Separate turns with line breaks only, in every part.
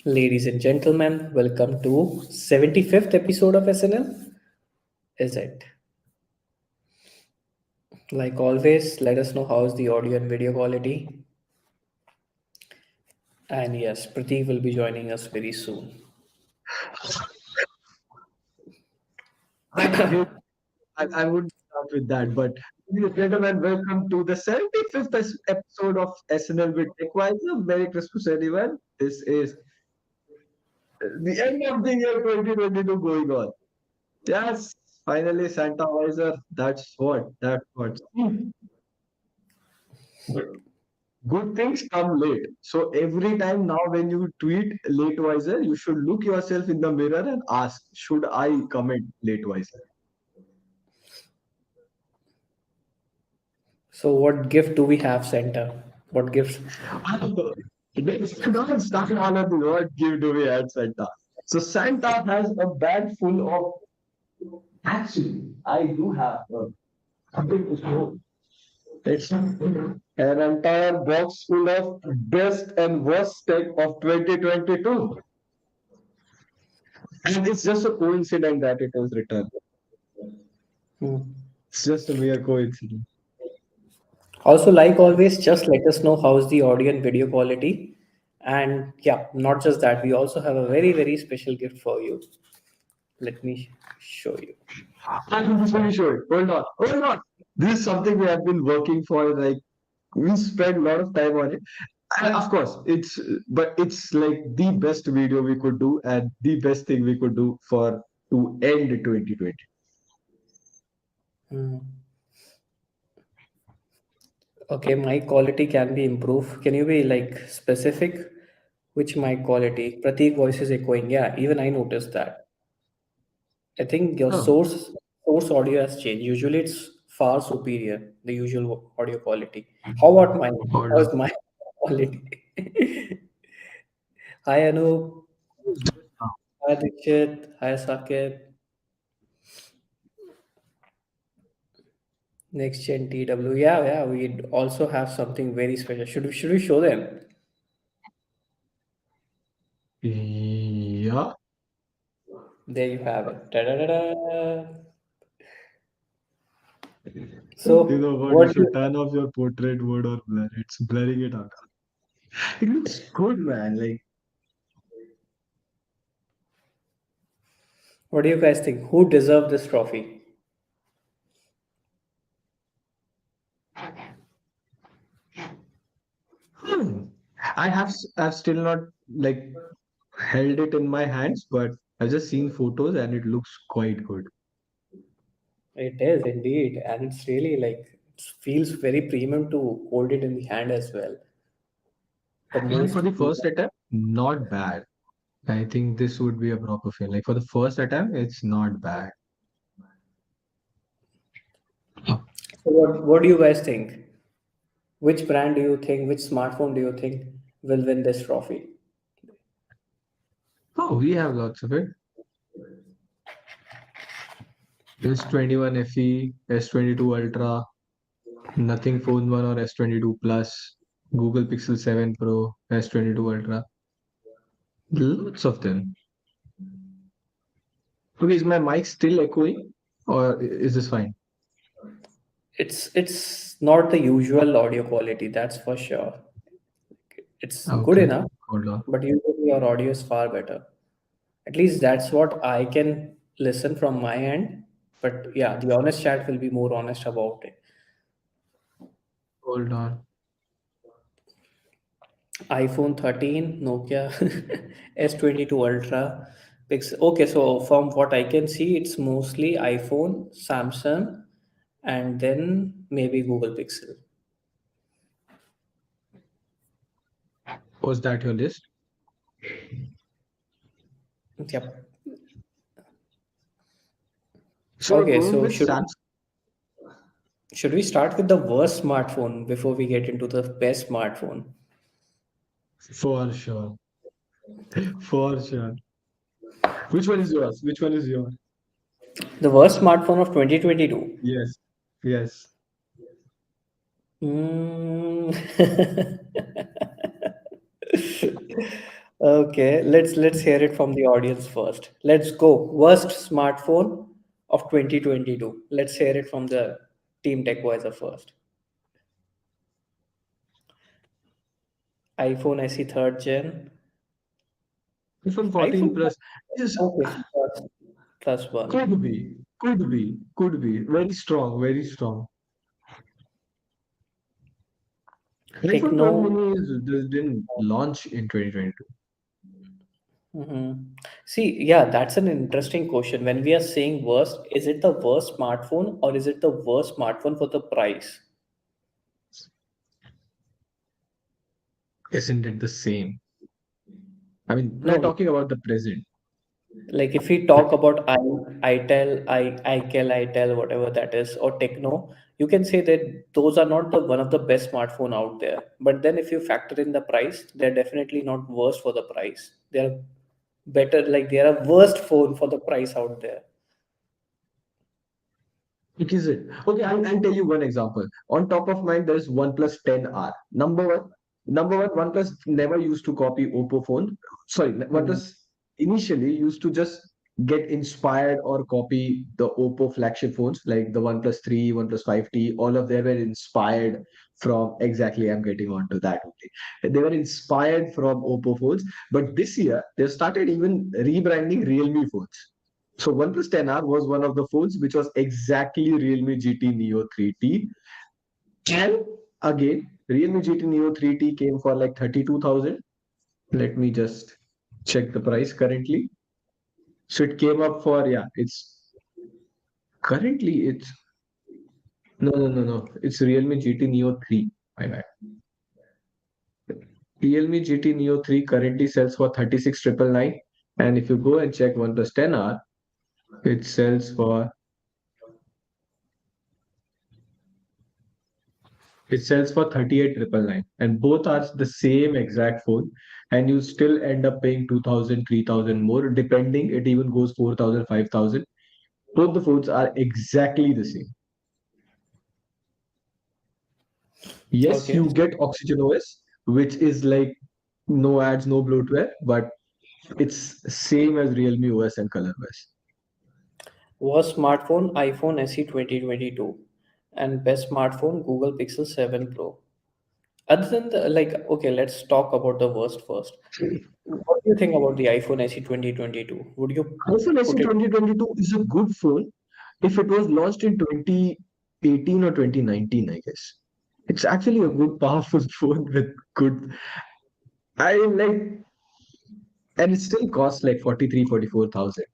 Ladies and gentlemen, welcome to 75th episode of SNL. Is it? Like always, let us know how is the audio and video quality. And yes, Prateek will be joining us very soon.
Hey, I would start with that, but ladies and gentlemen, welcome to the 75th episode of SNL with TechWiser. Merry Christmas, everyone. This is the end of the year 2022 going on. Yes, finally, Santa Wiser. That's what. That's what. Good things come late. So every time now when you tweet late wiser, you should look yourself in the mirror and ask, should I comment late wiser?
So, what gift do we have, Santa? What gifts?
Don't start all of the what give do we at Santa. So Santa has a bag full of. Actually, I do have something to show. It's an entire box full of best and worst tech of 2022. And it's just a coincidence that it was returned.
Hmm.
It's just a mere coincidence.
Also, like always, just let us know how is the audio and video quality. And yeah, not just that, we also have a very special gift for you. Let me show you.
I'm just very sure. Hold on. Hold on. This is something we have been working for. Like, we spent a lot of time on it. And of course, it's like the best video we could do and the best thing we could do for to end 2020.
Hmm. Okay, mic quality can be improved. Can you be like specific? Which mic quality? Prateek voice is echoing. Yeah, even I noticed that. I think your
Oh,
source audio has changed. Usually it's far superior, the usual audio quality. How about mine?
hold
How
on.
is my quality? Hi Anup. Hi Dikshit. Hi Saket. Next Gen TW. Yeah, we also have something very special. Should we show them?
Yeah.
There you have it. Da-da-da-da.
You
So
know what? You
what do
should turn off your portrait mode or blur. It's blurring it out. It looks good, man. Like,
what do you guys think? Who deserve this trophy?
hmm. I've still not like held it in my hands, but I've just seen photos and it looks quite good.
It is indeed, and it's really like it feels very premium to hold it in the hand as well. The
And for
most
the first attempt, not bad. I think this would be a proper feel. Like for the first attempt, it's not bad.
So what do you guys think? Which brand do you think? Which smartphone do you think will win this trophy?
Oh, we have lots of it. S21 FE, S22 Ultra, Nothing Phone 1 or S22 Plus, Google Pixel 7 Pro, S22 Ultra. Lots of them. Okay, is my mic still echoing or is this fine?
It's not the usual audio quality, that's for sure. It's good
Okay,
enough,
hold on.
but usually your audio is far better. At least that's what I can listen from my end. But yeah, the honest chat will be more honest about it.
Hold on.
iPhone 13, Nokia S22 Ultra, Pixel. Okay, so from what I can see, it's mostly iPhone, Samsung, and then maybe Google Pixel.
Was that your list?
Yep.
So we're
Okay,
going
so
with
should
Samsung
should we start with the worst smartphone before we get into the best smartphone?
for sure. For sure. Which one is yours? Which one is yours?
The worst smartphone of 2022.
Yes. Yes.
Mm. Okay, let's hear it from the audience first. Let's go. Worst smartphone of 2022. Let's hear it from the team TechWiser first. iPhone SE third gen.
iPhone 14
iPhone.
Plus is
Okay, plus one.
could be very strong, very strong. iPhone
Techno.
12 mini didn't launch in 2022.
Mhm. See, yeah, that's an interesting question. When we are saying worst, is it the worst smartphone or is it the worst smartphone for the price?
Isn't it the same? I mean, we're
No,
talking about the present.
like if we talk about itel, whatever that is, or Techno, you can say that those are not the one of the best smartphone out there. But then if you factor in the price, they're definitely not worst for the price. They're better, like they are a worst phone for the price out there.
It is it. Okay, I'll tell you one example. On top of mind, there is OnePlus 10R. Number one, OnePlus never used to copy Oppo phone. Sorry,
Hmm.
OnePlus initially used to just get inspired or copy the Oppo flagship phones like the OnePlus 3, OnePlus 5T. All of them were inspired from exactly. I'm getting onto that only. They were inspired from Oppo phones, but this year they started even rebranding Realme phones. So OnePlus 10R was one of the phones which was exactly Realme GT Neo 3T. And again, Realme GT Neo 3T came for like 32,000. Let me just check the price currently. So it came up for, yeah, it's no. It's Realme GT Neo 3. My bad. Realme GT Neo 3 currently sells for 36,999. And if you go and check OnePlus 10R, it sells for It sells for 38,999, and both are the same exact phone, and you still end up paying 2,000, 3,000 more, depending. It even goes 4,000, 5,000. Both the phones are exactly the same. Yes,
Okay.
you get Oxygen OS, which is like no ads, no bloatware, but it's same as Realme OS and ColorOS.
Worst smartphone iPhone SE 2022 and best smartphone Google Pixel 7 Pro. Other than the like, okay, let's talk about the worst first. What do you think about the iPhone SE 2022? Would you
iPhone SE
put it
2022 is a good phone if it was launched in 2018 or 2019, I guess. It's actually a good, powerful phone with good. I like, and it still costs like 43, 44,000.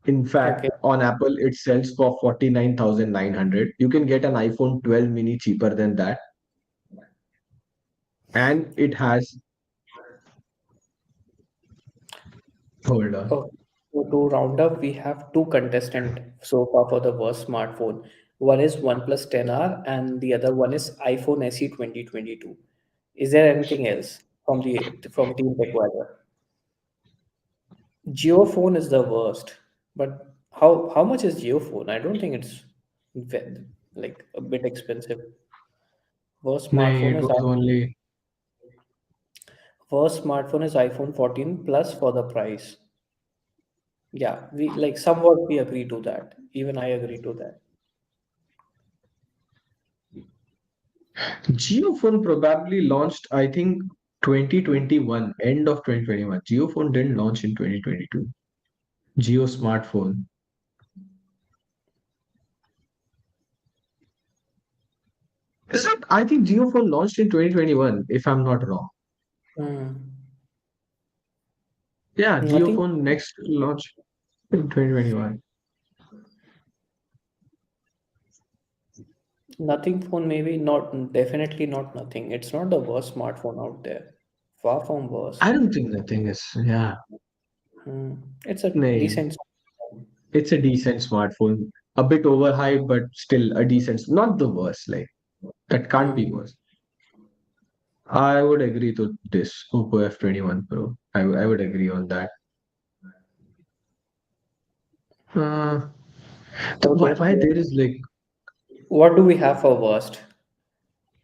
In
okay?
fact, on Apple, it sells for 49,900. You can get an iPhone 12 mini cheaper than that. And it has, hold on.
Okay. So to round up, we have two contestants so far for the worst smartphone. One is OnePlus 10R and the other one is iPhone SE 2022. Is there anything else from Team TechWiser? Geophone is the worst, but how much is Geophone? I don't think it's like a bit expensive. Worst
No,
smartphone
it
is
was only,
worst smartphone is iPhone 14 plus for the price. Yeah, we like somewhat we agree to that. Even I agree to that.
Geophone probably launched, I think, 2021, end of 2021. Geophone didn't launch in 2022. Geo smartphone. Is it? I think Geophone launched in 2021, if I'm not wrong.
Hmm.
Yeah,
Nothing,
Geophone next launch in 2021.
nothing phone maybe not definitely not nothing. It's not the worst smartphone out there. Far from
I
worst.
don't think the thing is, yeah.
Hmm. It's a
Nay,
decent.
it's a decent smartphone. A bit overhyped, but still a decent, not the worst. Like, that can't be
Hmm.
worse. I would agree to this Oppo F21 Pro. I would agree on that. Uh, why
Okay,
there
so
is like
what do we have for worst?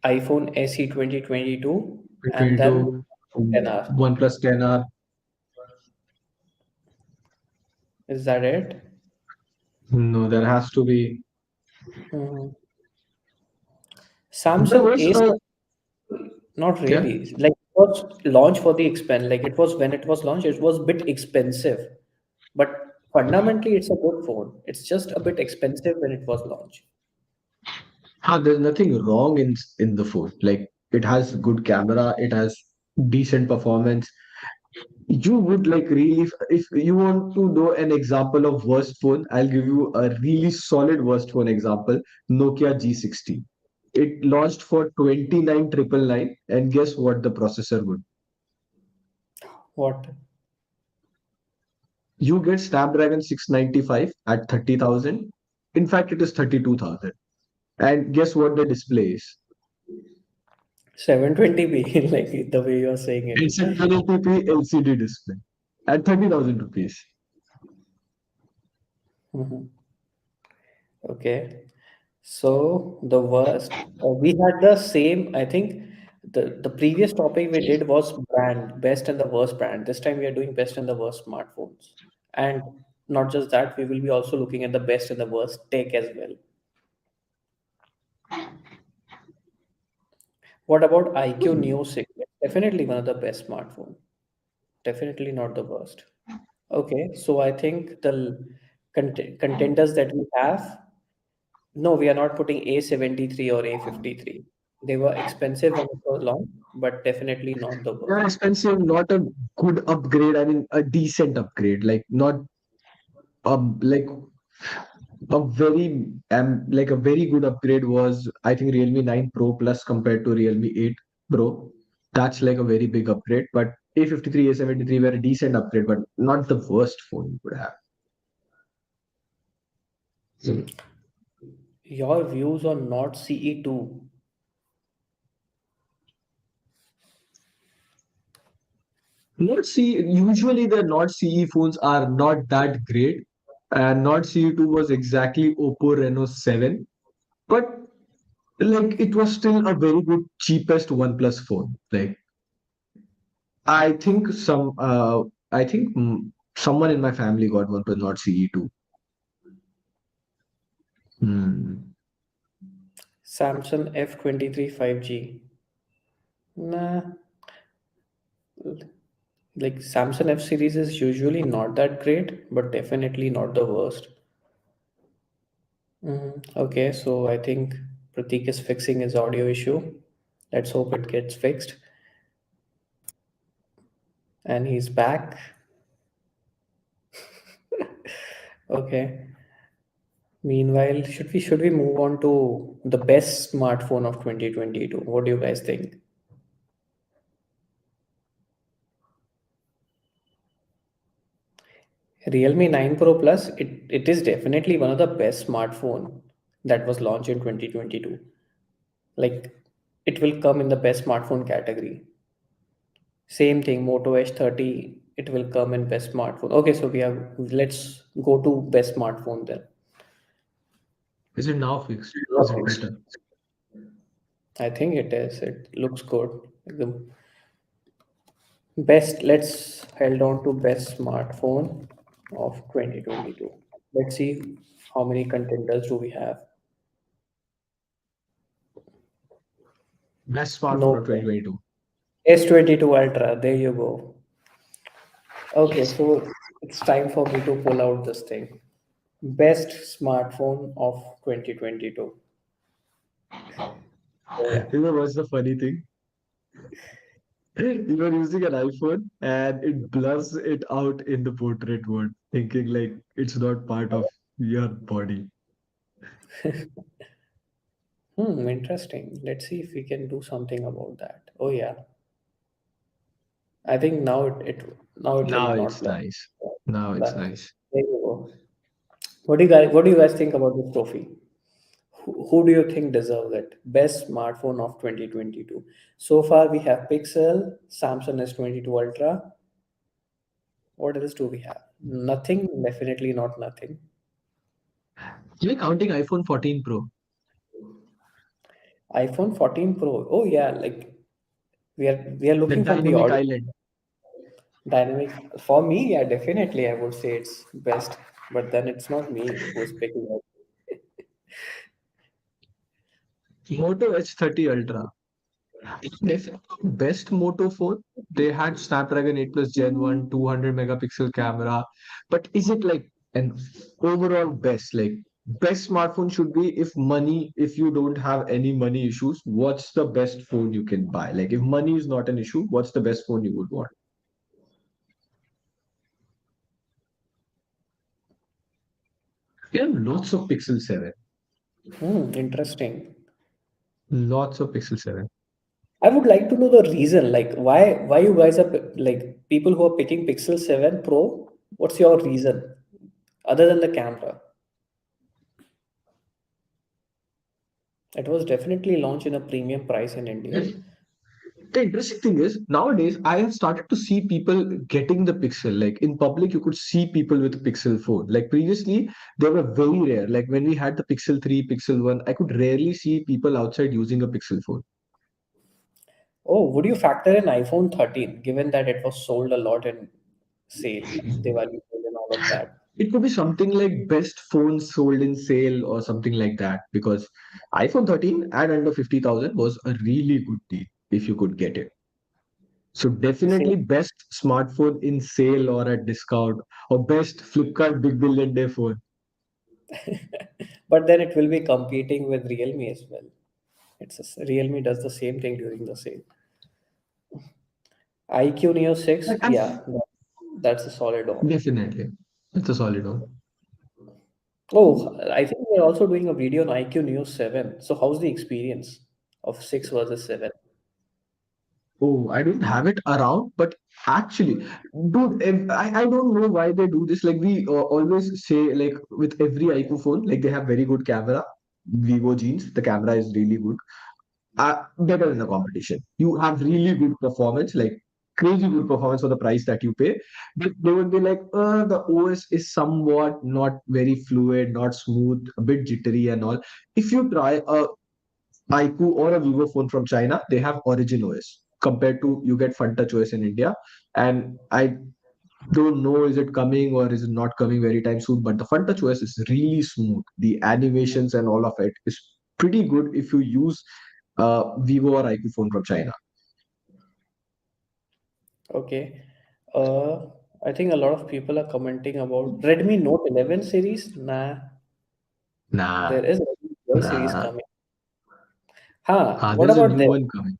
iPhone SE 2022, and then
2022,
10R.
OnePlus 10R.
Is that it?
No, there has to be.
Mhm.
There
Samsung
was
A,
a,
not
yeah.
really. Like it was launched for the expense. Like it was when it was launched, it was a bit expensive. But fundamentally, it's a good phone. It's just a bit expensive when it was launched.
There's nothing wrong in the phone. Like it has good camera, it has decent performance. You would like really, if you want to know an example of worst phone, I'll give you a really solid worst phone example. Nokia G60. It launched for 29,999, and guess what the processor would?
What?
You get Snapdragon 695 at 30,000. In fact, it is 32,000. And guess what the display is?
720p, like the way you're saying it.
It's a 1080p LCD display at 30,000 rupees.
Mhm. Okay. So the worst, we had the same, I think the previous topic we did was brand, best and the worst brand. This time we are doing best and the worst smartphones. And not just that, we will be also looking at the best and the worst tech as well. What about IQ Neo 6? Definitely one of the best smartphone. Definitely not the worst. Okay, so I think the contenders that we have, no, we are not putting A73 or A53. They were expensive when it was launched, but definitely not the
They're
worst.
expensive, not a good upgrade. I mean, a decent upgrade, like not like a very good upgrade was, I think, Realme 9 Pro Plus compared to Realme 8 Pro. That's like a very big upgrade. But A53, A73 were a decent upgrade, but not the worst phone you could have.
Your views on Nord CE2.
Not C Usually the not CE phones are not that great. And not CE2 was exactly Oppo Reno 7. But like it was still a very good cheapest OnePlus phone. Like I think someone in my family got one but not CE2. Hmm.
Samsung F23 5G. Nah, like Samsung F series is usually not that great, but definitely not the worst. Okay, so I think Pratik is fixing his audio issue. Let's hope it gets fixed. And he's back. Okay. Meanwhile, should we move on to the best smartphone of 2022? What do you guys think? Realme 9 Pro Plus, it is definitely one of the best smartphone that was launched in 2022. Like it will come in the best smartphone category. Same thing, Moto H30, it will come in best smartphone. Okay, so we have let's go to best smartphone then.
Is it now fixed? Is it better?
I think it is. It looks good. The best, let's held on to best smartphone of 2022. Let's see how many contenders do we have.
Best smartphone
No,
of 2022.
S22 Ultra. There you go. Okay, so it's time for me to pull out this thing. Best smartphone of 2022. Oh yeah.
You know what's the funny thing? You are using an iPhone and it blurs it out in the portrait mode, thinking like it's not part of your body.
Interesting. Let's see if we can do something about that. Oh yeah. I think now it will
Now
not
it's
blur.
nice. Now it's
Done.
nice.
There you go. What do you guys think about this trophy? Who do you think deserves it? Best smartphone of 2022. So far we have Pixel, Samsung S22 Ultra. What else do we have? Nothing, definitely not nothing.
You're counting iPhone 14 Pro.
iPhone 14 Pro. Oh yeah, like we are
The
looking from the
dynamic
audio
island.
dynamic. For me, yeah, definitely I would say it's best, but then it's not me who's picking up.
Moto H30 Ultra. If best Moto phone, they had Snapdragon 8 Plus Gen 1, 200 megapixel camera. But is it like an overall best? Like, best smartphone should be if you don't have any money issues, what's the best phone you can buy? Like, if money is not an issue, what's the best phone you would want? Yeah, lots of Pixel 7.
Interesting.
Lots of Pixel 7.
I would like to know the reason, like why you guys are like people who are picking Pixel 7 Pro. What's your reason other than the camera? It was definitely launched in a premium price in India.
The interesting thing is nowadays I have started to see people getting the Pixel. Like in public, you could see people with a Pixel phone. Like previously, they were very rare. Like when we had the Pixel 3, Pixel 1, I could rarely see people outside using a Pixel phone.
Oh, would you factor in iPhone 13, given that it was sold a lot in sale, Diwali sale and all of that?
It could be something like best phones sold in sale or something like that. Because iPhone 13 at under 50,000 was a really good deal if you could get it. So
Same.
definitely best smartphone in sale or at discount or best Flipkart Big Billion Day phone.
But then it will be competing with Realme as well. Realme does the same thing during the sale. IQ Neo 6,
I
yeah, that's a solid one.
Definitely. It's a solid one.
Oh, I think we're also doing a video on IQ Neo 7. So how's the experience of 6 versus 7?
Oh, I don't have it around, but actually, dude, I don't know why they do this. Like we always say, like with every iPhone phone, like they have very good camera. Vivo genes, the camera is really good. Better in the competition. You have really good performance, like crazy good performance for the price that you pay. But they would be like, the OS is somewhat not very fluid, not smooth, a bit jittery and all. If you try a iQOO or a Vivo phone from China, they have Origin OS compared to you get FunTouch OS in India. And I don't know is it coming or is it not coming very time soon, but the FunTouch OS is really smooth. The animations and all of it is pretty good if you use Vivo or iQOO phone from China.
Okay. Uh, I think a lot of people are commenting about Redmi Note 11 series. Nah, there
Nah,
is a Redmi 12 series
nah.
coming. Huh, what
There's a
about
new
the
one coming.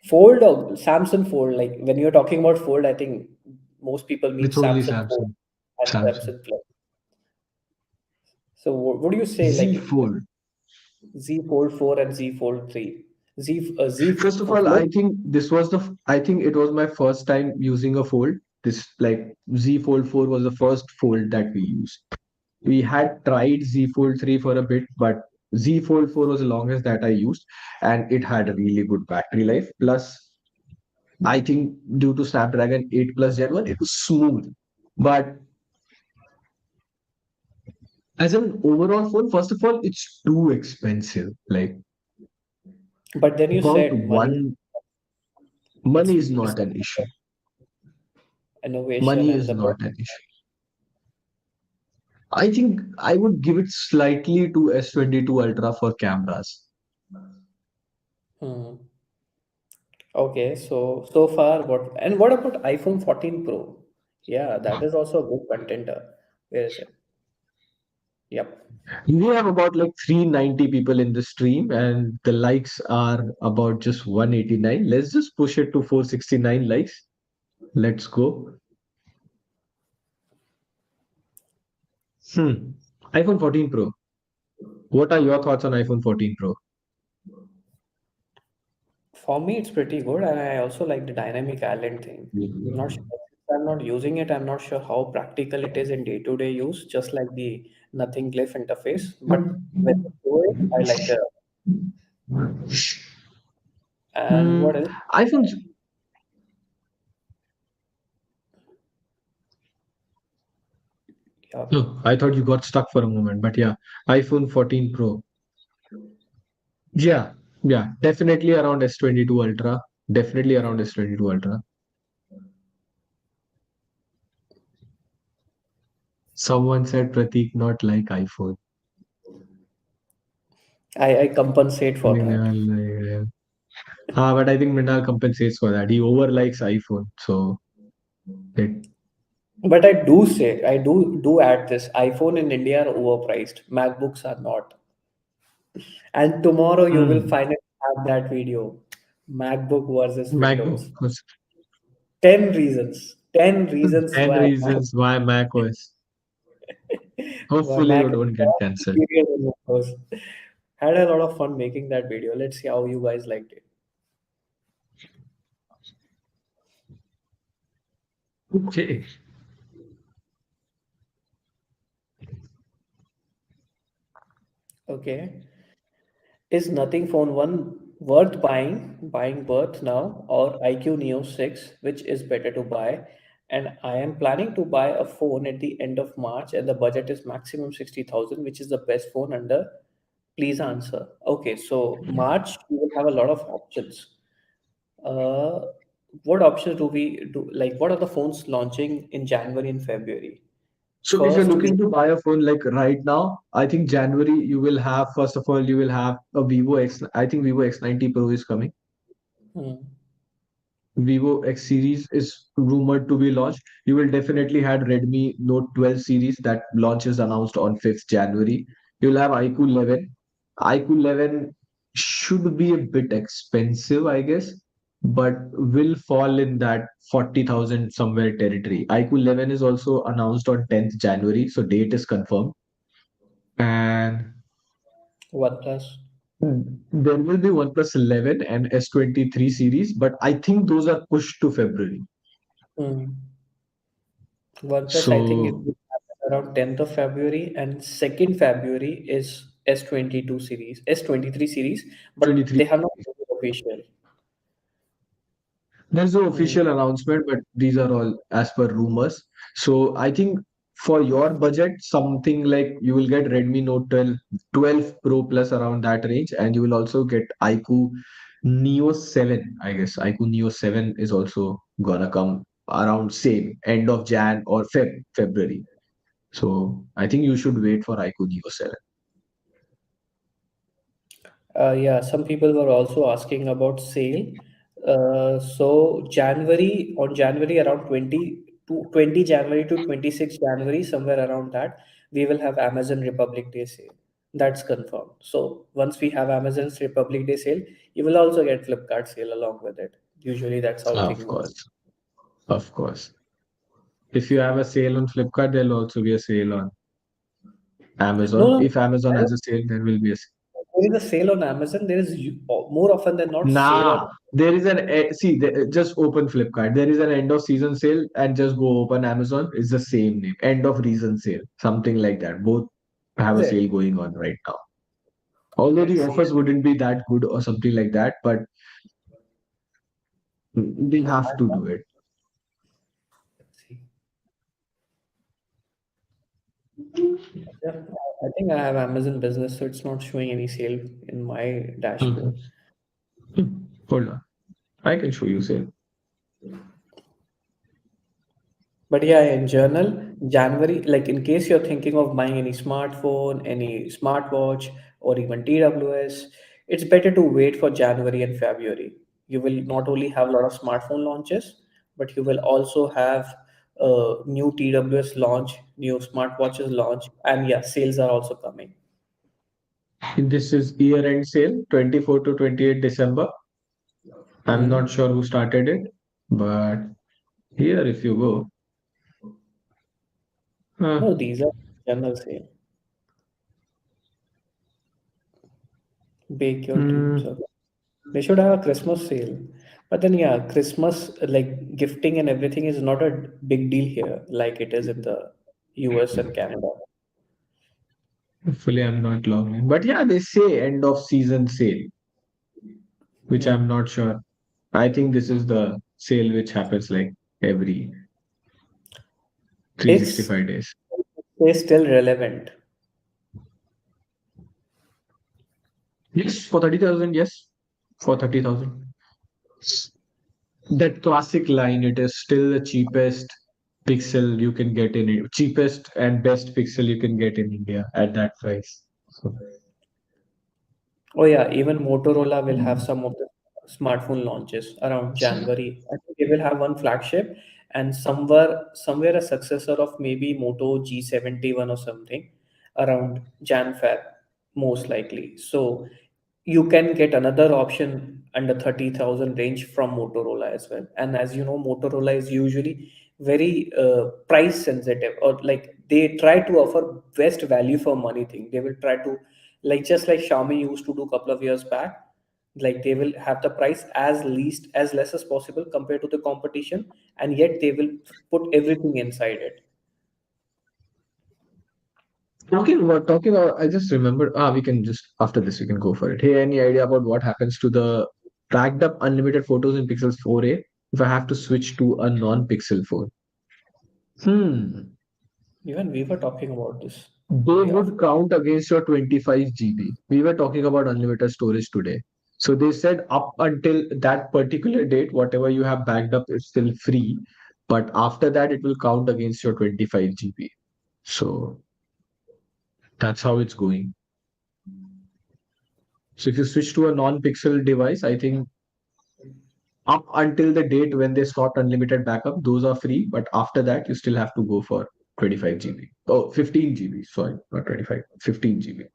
Fold or Samsung Fold? Like when you're talking about Fold, I think most people mean
It's only
Samsung Fold
Samsung.
and
Samsung.
Samsung Plus. So what do you say,
Z
like
Fold.
Z Fold 4 and Z Fold 3? Z
First of all,
Fold?
I think it was my first time using a fold. This like Z Fold 4 was the first fold that we used. We had tried Z Fold 3 for a bit, but Z Fold 4 was the longest that I used, and it had a really good battery life. Plus, I think due to Snapdragon 8 Plus Gen 1, it was smooth. But as an overall phone, first of all, it's too expensive. Like
But then you
about
said
one, money is
it's
not an issue.
innovation
Money
and
is
the
not an issue. I think I would give it slightly to S22 Ultra for cameras.
hmm. Okay, so far what about iPhone 14 Pro? Yeah, that is also a good contender. Where is it? Yep.
We have about like 390 people in the stream, and the likes are about just 189. Let's just push it to 469 likes. Let's go. Hmm. iPhone 14 Pro. What are your thoughts on iPhone 14 Pro?
For me, it's pretty good, and I also like the dynamic island thing. Not sure, since I'm not using it. I'm not sure how practical it is in day-to-day use, just like the nothing glyph interface. But when you do it, I like the and what
Hmm.
else?
iPhone.
Yeah.
Oh, I thought you got stuck for a moment, but yeah, iPhone 14 Pro. Yeah. Yeah, definitely around S22 Ultra. Definitely around S22 Ultra. Someone said Pratik not like iPhone.
I compensate for that.
Yeah. But I think Mrinal compensates for that. He over likes iPhone. So it
But I do say, I do add this: iPhone in India are overpriced. MacBooks are not. And tomorrow you will
Hmm.
finally have that video: MacBook versus
MacBook
Windows.
was
10 reasons. 10 reasons
10
why
reasons why Mac OS.
why
Hopefully you
Mac is
don't get
far
cancelled.
superior than Windows. Had a lot of fun making that video. Let's see how you guys liked it.
Okay.
Okay. Is Nothing Phone 1 worth buying Birth now, or IQ Neo 6, which is better to buy? And I am planning to buy a phone at the end of March, and the budget is maximum 60,000, which is the best phone under. Please answer. Okay, so March, we will have a lot of options. Uh, what options do we do? Like, what are the phones launching in January and February?
So if you're
First, we
looking to buy a phone like right now, I think January you will have, first of all, you will have a Vivo X. I think Vivo X90 Pro is coming.
hmm,
Vivo X series is rumored to be launched. You will definitely have Redmi Note 12 series that launch is announced on 5th January. You'll have iQOO 11. iQOO 11 should be a bit expensive, I guess, but will fall in that 40,000 somewhere territory. iQOO 11 is also announced on 10th January, so date is confirmed. And
OnePlus.
there will be OnePlus 11 and S23 series, but I think those are pushed to February.
Hmm. OnePlus, I think it
So
will happen around 10th of February, and 2nd February is S22 series, S23 series, but
23.
they have not made it official.
There's no
Hmm.
official announcement, but these are all as per rumors. So I think for your budget, something like you will get Redmi Note 12, 12 Pro Plus around that range, and you will also get iQOO Neo 7. I guess iQOO Neo 7 is also gonna come around same end of Jan or February. So I think you should wait for iQOO Neo 7.
Yeah, some people were also asking about sale. So January around 20 January to 26 January, somewhere around that, we will have Amazon Republic Day sale. That's confirmed. So once we have Amazon's Republic Day sale, you will also get Flipkart sale along with it. Usually that's how
Of
thing goes.
course, of course. If you have a sale on Flipkart, there'll also be a sale on
No,
Amazon.
no,
If Amazon
I
has
don't,
a sale, there will be a sale.
there is a sale on Amazon. There is more often than not sale on.
Nah, there is see, just open Flipkart. There is an end of season sale and just go open Amazon. It's the same name. End of reason sale, something like that. Both have
Is
a
it?
sale going on right now. Although the
Let's see.
offers wouldn't be that good or something like that, but they have to do it.
Let's see. Yeah, I think I have Amazon Business, so it's not showing any sale in my
Mhm.
dashboard.
Hold on, I can show you sale.
But yeah, in general, January, like in case you're thinking of buying any smartphone, any smartwatch, or even TWS, it's better to wait for January and February. You will not only have a lot of smartphone launches, but you will also have new TWS launch, new smartwatches launch, and yeah, sales are also coming.
This is year-end sale, 24 to 28 December. I'm not
Hmm.
sure who started it, but here, if you go, uh,
No, these are general sale. Bake your dreams.
mm,
Okay. They should have a Christmas sale. But then, yeah, Christmas, like gifting and everything is not a big deal here, like it is in the US and Canada.
hopefully I'm not logged in. But yeah, they say end of season sale, which I'm
Hmm.
not sure. I think this is the sale which happens like every
Is
365 days.
is still relevant?
Yes, for 30,000, yes. for 30,000. That classic line, it is still the cheapest pixel you can get in it, cheapest and best pixel you can get in India at that price. So,
Oh yeah, even Motorola will have some of the smartphone launches around January. I think they will have one flagship and somewhere a successor of maybe Moto G71 or something around Jan Feb, most likely. So you can get another option under 30,000 range from Motorola as well. And as you know, Motorola is usually very price sensitive, or like they try to offer best value for money thing. They will try to, like just like Xiaomi used to do a couple of years back, like they will have the price as less as possible compared to the competition, and yet they will put everything inside it.
talking about, I just remembered. We can just after this we can go for it. Hey, any idea about what happens to the backed up unlimited photos in Pixel 4a if I have to switch to a non-Pixel phone? Hmm.
Even we were talking about this
They
day
would
after.
count against your 25 GB. We were talking about unlimited storage today. So they said up until that particular date, whatever you have backed up is still free. But after that, it will count against your 25 GB. So that's how it's going. So if you switch to a non-pixel device, I think up until the date when they stopped unlimited backup, those are free. But after that, you still have to go for 25 GB. Oh, 15 GB. Sorry, not 25, 15 GB.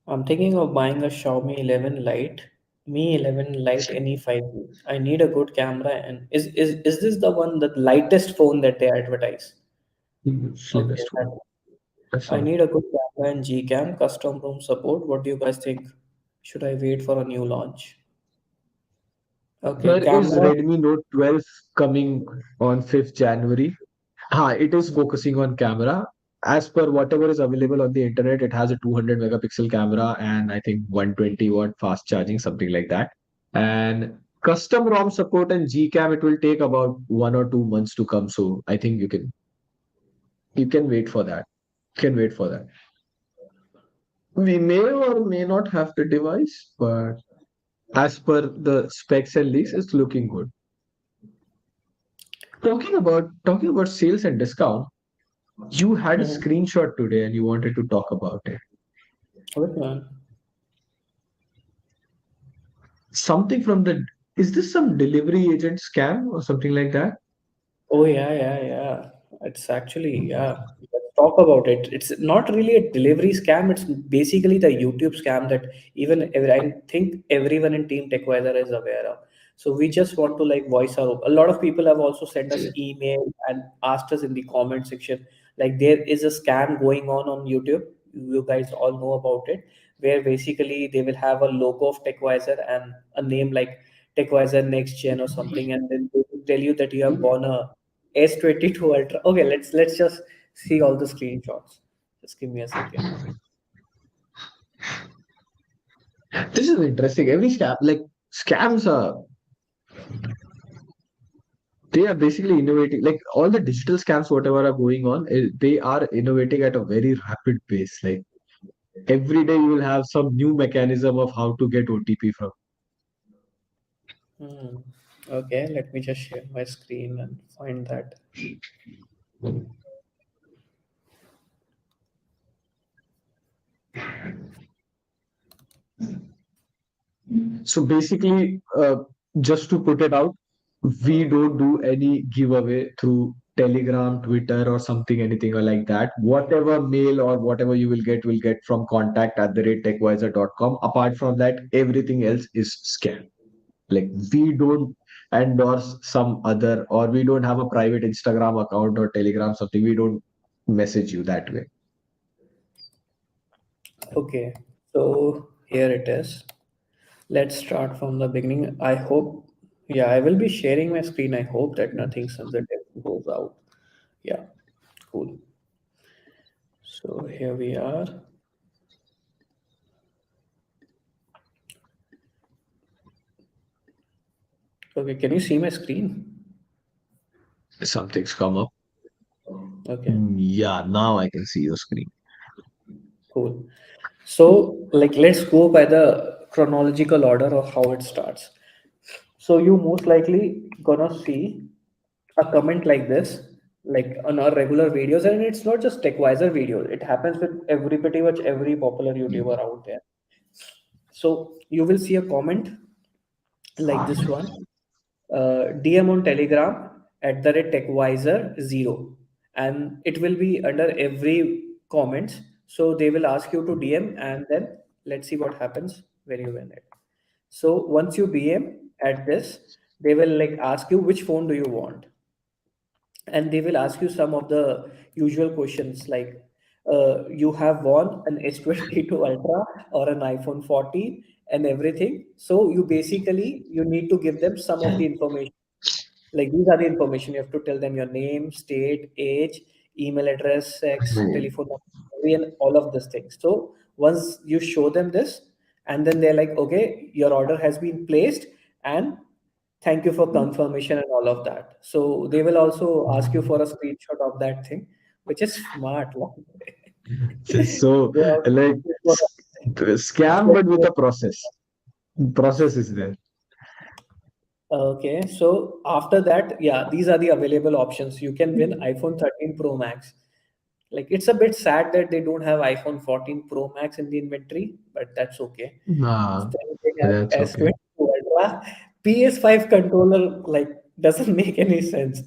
I'm thinking of buying a Xiaomi 11 Lite, Mi 11 Lite NE5. I need a good camera, and is this the one, the lightest phone that they advertise? Okay,
Slimmest one.
that,
That's
I
all.
need a good camera and Gcam custom room support. What do you guys think? Should I wait for a new launch? Okay,
There is
camera.
Redmi Note 12 coming on 5th January. It is focusing on camera. As per whatever is available on the internet, it has a 200 megapixel camera and I think 120-watt fast charging, something like that. And custom ROM support and Gcam, it will take about 1 or 2 months to come. So I think you can wait for that. You can wait for that. We may or may not have the device, but as per the specs and leaks, it's looking good. Talking about sales and discount, you had a
Mm-hmm.
screenshot today and you wanted to talk about it.
Which one?
Something from the is this some delivery agent scam or something like that?
Oh yeah, yeah, yeah. It's actually, yeah. Let's talk about it. It's not really a delivery scam. It's basically the YouTube scam that I think everyone in Team TechWiser is aware of. So we just want to like voice our. A lot of people have also sent us email and asked us in the comment section, like there is a scam going on YouTube. You guys all know about it, where basically they will have a logo of TechWiser and a name like TechWiser Next Gen or something, and then they will tell you that you have won a S22 Ultra. Okay, let's just see all the screenshots. Just give me a second.
This is interesting. Every scam, like scams are, they are basically innovating. Like all the digital scams, whatever are going on, they are innovating at a very rapid pace. Like every day you will have some new mechanism of how to get OTP from.
Hmm. Okay, let me just share my screen and find that.
So basically, just to put it out, we don't do any giveaway through Telegram, Twitter, or something, anything or like that. Whatever mail or whatever you will get from contact@techwiser.com. Apart from that, everything else is scam. Like we don't endorse some other, or we don't have a private Instagram account or Telegram, something. We don't message you that way.
Okay, so here it is. Let's start from the beginning. I hope, yeah, I will be sharing my screen. I hope that nothing sensitive goes out. Yeah, cool. So here we are. Okay, can you see my screen?
Something's come up.
Okay,
Yeah, now I can see your screen.
cool. So, like, let's go by the chronological order of how it starts. So you most likely gonna see a comment like this, like on our regular videos, and it's not just TechWiser videos. It happens with every pretty much every popular YouTuber out there. So you will see a comment like this one, DM on Telegram at the rate TechWiser 0, and it will be under every comments. So they will ask you to DM, and then let's see what happens when you win it. So once you DM at this, they will like ask you which phone do you want, and they will ask you some of the usual questions like you have won an S22 Ultra or an iPhone 14 and everything. So you basically you need to give them some of the information. Like these are the information you have to tell them: your name, state, age, email address, sex,
Hmm.
telephone number, and all of these things. So once you show them this, and then they're like, okay, your order has been placed, and thank you for confirmation and all of that. So they will also ask you for a screenshot of that thing, which is smart.
So
They also
like
ask you for
scam, but with a process. Process is there.
Okay, so after that, yeah, these are the available options. You can win iPhone 13 Pro Max. Like it's a bit sad that they don't have iPhone 14 Pro Max in the inventory, but that's okay.
Nah,
Then they have
that's okay.
S22 Ultra. PS5 controller like doesn't make any sense.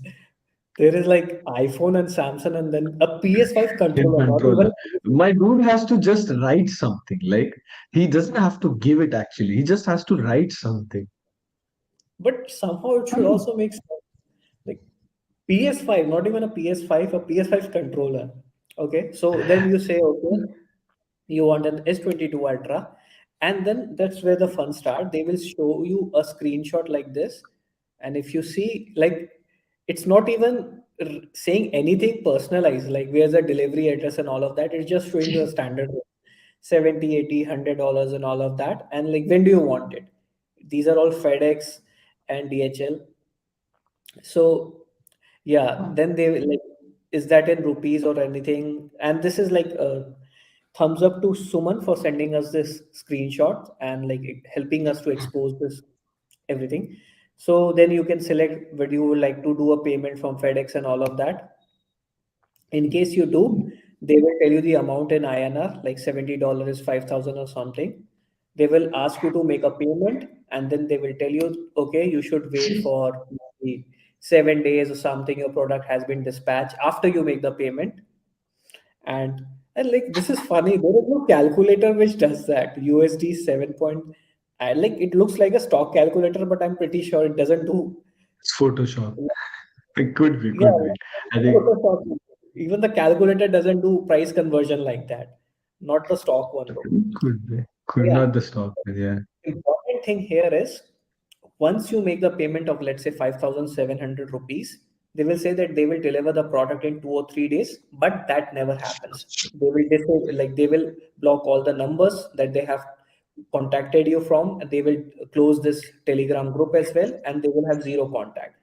There is like iPhone and Samsung, and then a PS5
In
controller, not even.
controller. My dude has to just write something. Like he doesn't have to give it actually. He just has to write something.
But somehow it should also make sense. Like PS5, not even a PS5, a PS5 controller. Okay, so then you say, okay, you want an S22 Ultra, and then that's where the fun start. They will show you a screenshot like this, and if you see, like, it's not even saying anything personalized, like where's the delivery address and all of that. It's just showing the standard rate, 70, 80, $100 and all of that. And like, when do you want it? These are all FedEx and DHL. So yeah, then they will, like, is that in rupees or anything? And this is like a thumbs up to Suman for sending us this screenshot and like helping us to expose this everything. So then you can select whether you would like to do a payment from FedEx and all of that. In case you do, they will tell you the amount in INR, like $70 is 5,000 or something. They will ask you to make a payment, and then they will tell you, okay, you should wait for maybe 7 days or something. Your product has been dispatched after you make the payment. And and like this is funny. There is no calculator which does that. USD 7 point. I like it looks like a stock calculator, but I'm pretty sure it doesn't do.
It's Photoshop. It could be,
Yeah,
could be. I think
even the calculator doesn't do price conversion like that. Not the stock one though.
could be.
So
Could
yeah,
not the stock. Yeah.
important thing here is once you make the payment of let's say 5,700 rupees, they will say that they will deliver the product in 2 or 3 days, but that never happens. They will like they will block all the numbers that they have contacted you from, and they will close this Telegram group as well, and they will have zero contact.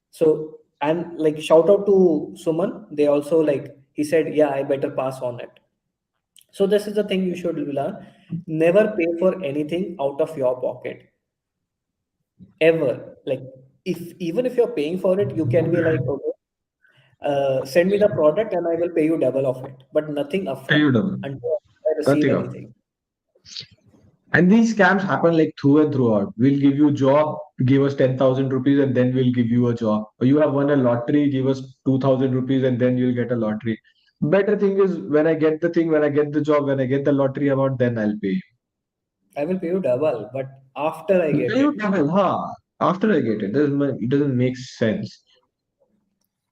So and like shout out to Suman, they also like he said, yeah, I better pass on it. So this is the thing you should learn. Never pay for anything out of your pocket ever. Like if even if you're paying for it, you can be like, okay, send me the product and I will pay you double of it, but nothing upfront
Beautiful.
until I receive
Nothing up.
anything.
And these scams happen like through and throughout. We'll give you job, give us 10,000 rupees, and then we'll give you a job. Or you have won a lottery, give us 2,000 rupees, and then you'll get a lottery. Better thing is when I get the thing, when I get the job, when I get the lottery amount, then I'll pay
I will pay you double, but after I
you.
get
Pay you
it.
double, huh? After I get it, it doesn't make sense.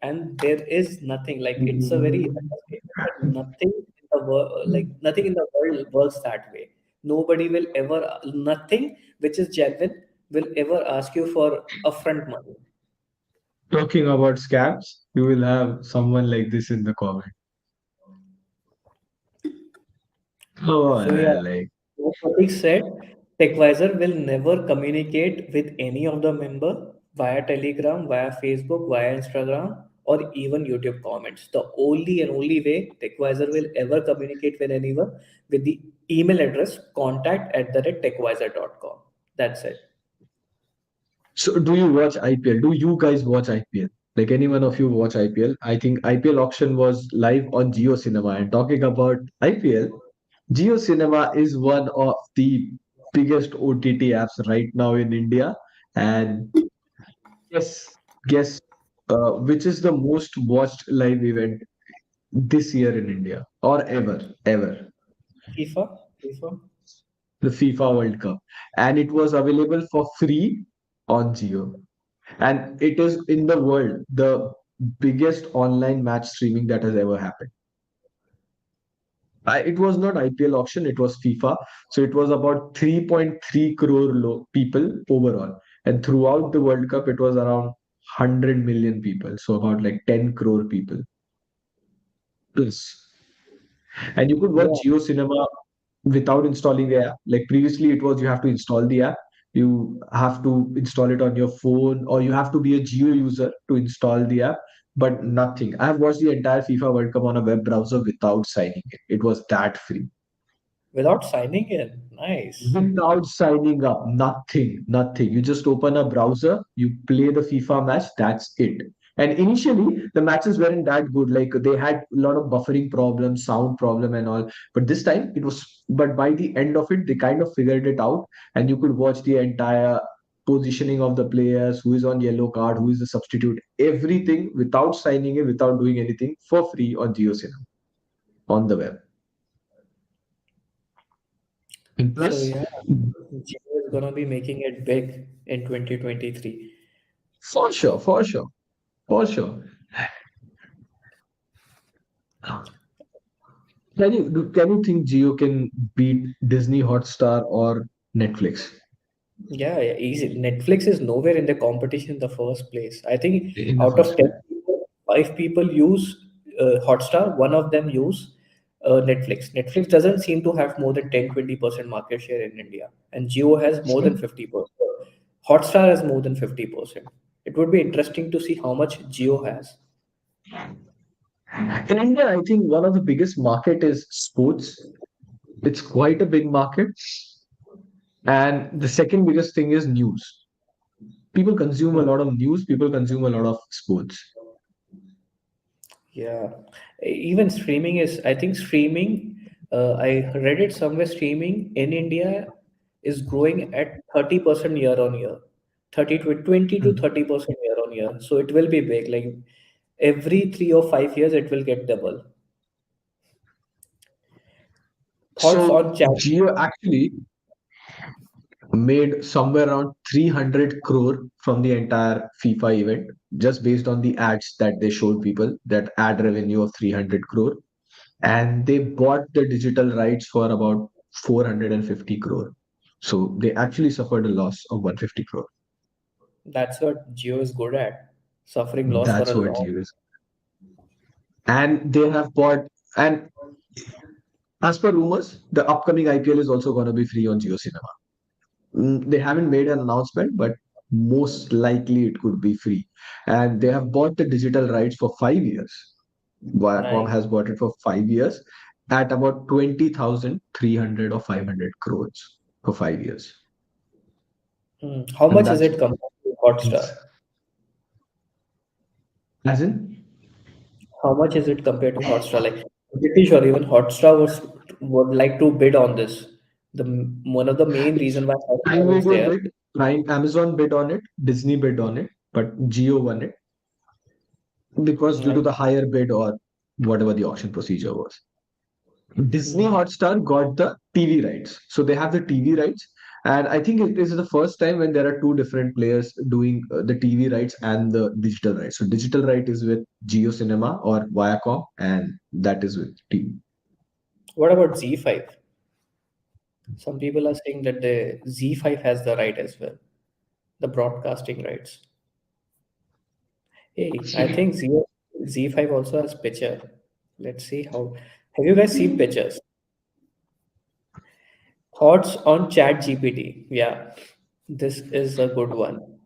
And there is nothing like it's a very understatement, but nothing in the world, like nothing in the world works that way. Nobody will ever, nothing which is genuine will ever ask you for upfront money.
Talking about scams, you will have someone like this in the comment. Oh,
So yeah,
like
what Pratik said, TechWiser will never communicate with any of the member via Telegram, via Facebook, via Instagram, or even YouTube comments. The only and only way TechWiser will ever communicate with anyone with the email address contact@techwiser.com. That's it.
So do you watch IPL? Do you guys watch IPL? Like any one of you watch IPL? I think IPL auction was live on Geo Cinema. And talking about IPL, Geo Cinema is one of the biggest OTT apps right now in India. And guess, guess, which is the most watched live event this year in India or ever.
FIFA, FIFA.
The FIFA World Cup. And it was available for free on Geo. And it is in the world the biggest online match streaming that has ever happened. It was not IPL auction, it was FIFA. So it was about 3.3 crore people overall. And throughout the World Cup, it was around 100 million people. So about like 10 crore people. Plus. And you could watch
Yeah.
Geo Cinema without installing the app. Like previously, it was you have to install the app, you have to install it on your phone, or you have to be a Geo user to install the app. But nothing. I have watched the entire FIFA World Cup on a web browser without signing in. It was that free.
Without signing in. Nice.
Without signing up, nothing. You just open a browser, you play the FIFA match, that's it. And initially, the matches weren't that good. Like they had a lot of buffering problems, sound problem, and all. But this time, it was. But by the end of it, they kind of figured it out, and you could watch the entire positioning of the players, who is on yellow card, who is the substitute, everything without signing in, without doing anything for free on GeoCinema on the web. And
So
plus,
yeah, Geo is gonna be making it big in 2023.
for sure. Can you think Geo can beat Disney Hotstar or Netflix
Yeah, yeah, easy. Netflix is nowhere in the competition in the first place. I think
in the
out of
first
10
place?
people, 5 people use Hotstar, one of them use Netflix. Netflix doesn't seem to have more than 10-20% market share in India, and Jio has more than 50%. Hotstar has more than 50%. It would be interesting to see how much Jio has.
In India, I think one of the biggest market is sports. It's quite a big market, and the second biggest thing is news. People consume a
Hmm.
lot of news. People consume a lot of sports.
Yeah, even streaming is, I think streaming, I read it somewhere, streaming in India is growing at 30% year on year, 30 to 20 to
Hmm.
30% year on year. So it will be big. Like every 3 or 5 years, it will get double. Thoughts on
So
chat?
Geo actually made somewhere around 300 crore from the entire FIFA event, just based on the ads that they showed people, that ad revenue of 300 crore. And they bought the digital rights for about 450 crore. So they actually suffered a loss of 150 crore.
That's what Geo is good at, suffering loss for
That's
a
what
long.
Geo is. And they have bought, and as per rumors, the upcoming IPL is also going to be free on Geo Cinema. They haven't made an announcement, but most likely it could be free. And they have bought the digital rights for 5 years. Viacom
Nice.
has bought it for 5 years at about 20,300 or 500 crores for 5 years.
Hmm. How
And
much is
that's
it compared to Hotstar?
as in,
How much is it compared to Hotstar? Like British or even Hotstar would like to bid on this. The one of the main
it's
reason why
Prime
Hotstar is
Video
there.
bid, Amazon bid on it, Disney bid on it, but Geo won it because due to
Like,
the higher bid or whatever the auction procedure was. Disney
hmm,
Hotstar got the TV rights. So they have the TV rights. And I think it is the first time when there are two different players doing the TV rights and the digital rights. So digital right is with Geo Cinema or Viacom, and that is with TV.
what about Z5? Some people are saying that the Z5 has the right as well, the broadcasting rights. Hey, I think Z5 also has picture. Let's see how. Have you guys seen pictures? Thoughts on Chat GPT? Yeah, this is a good one.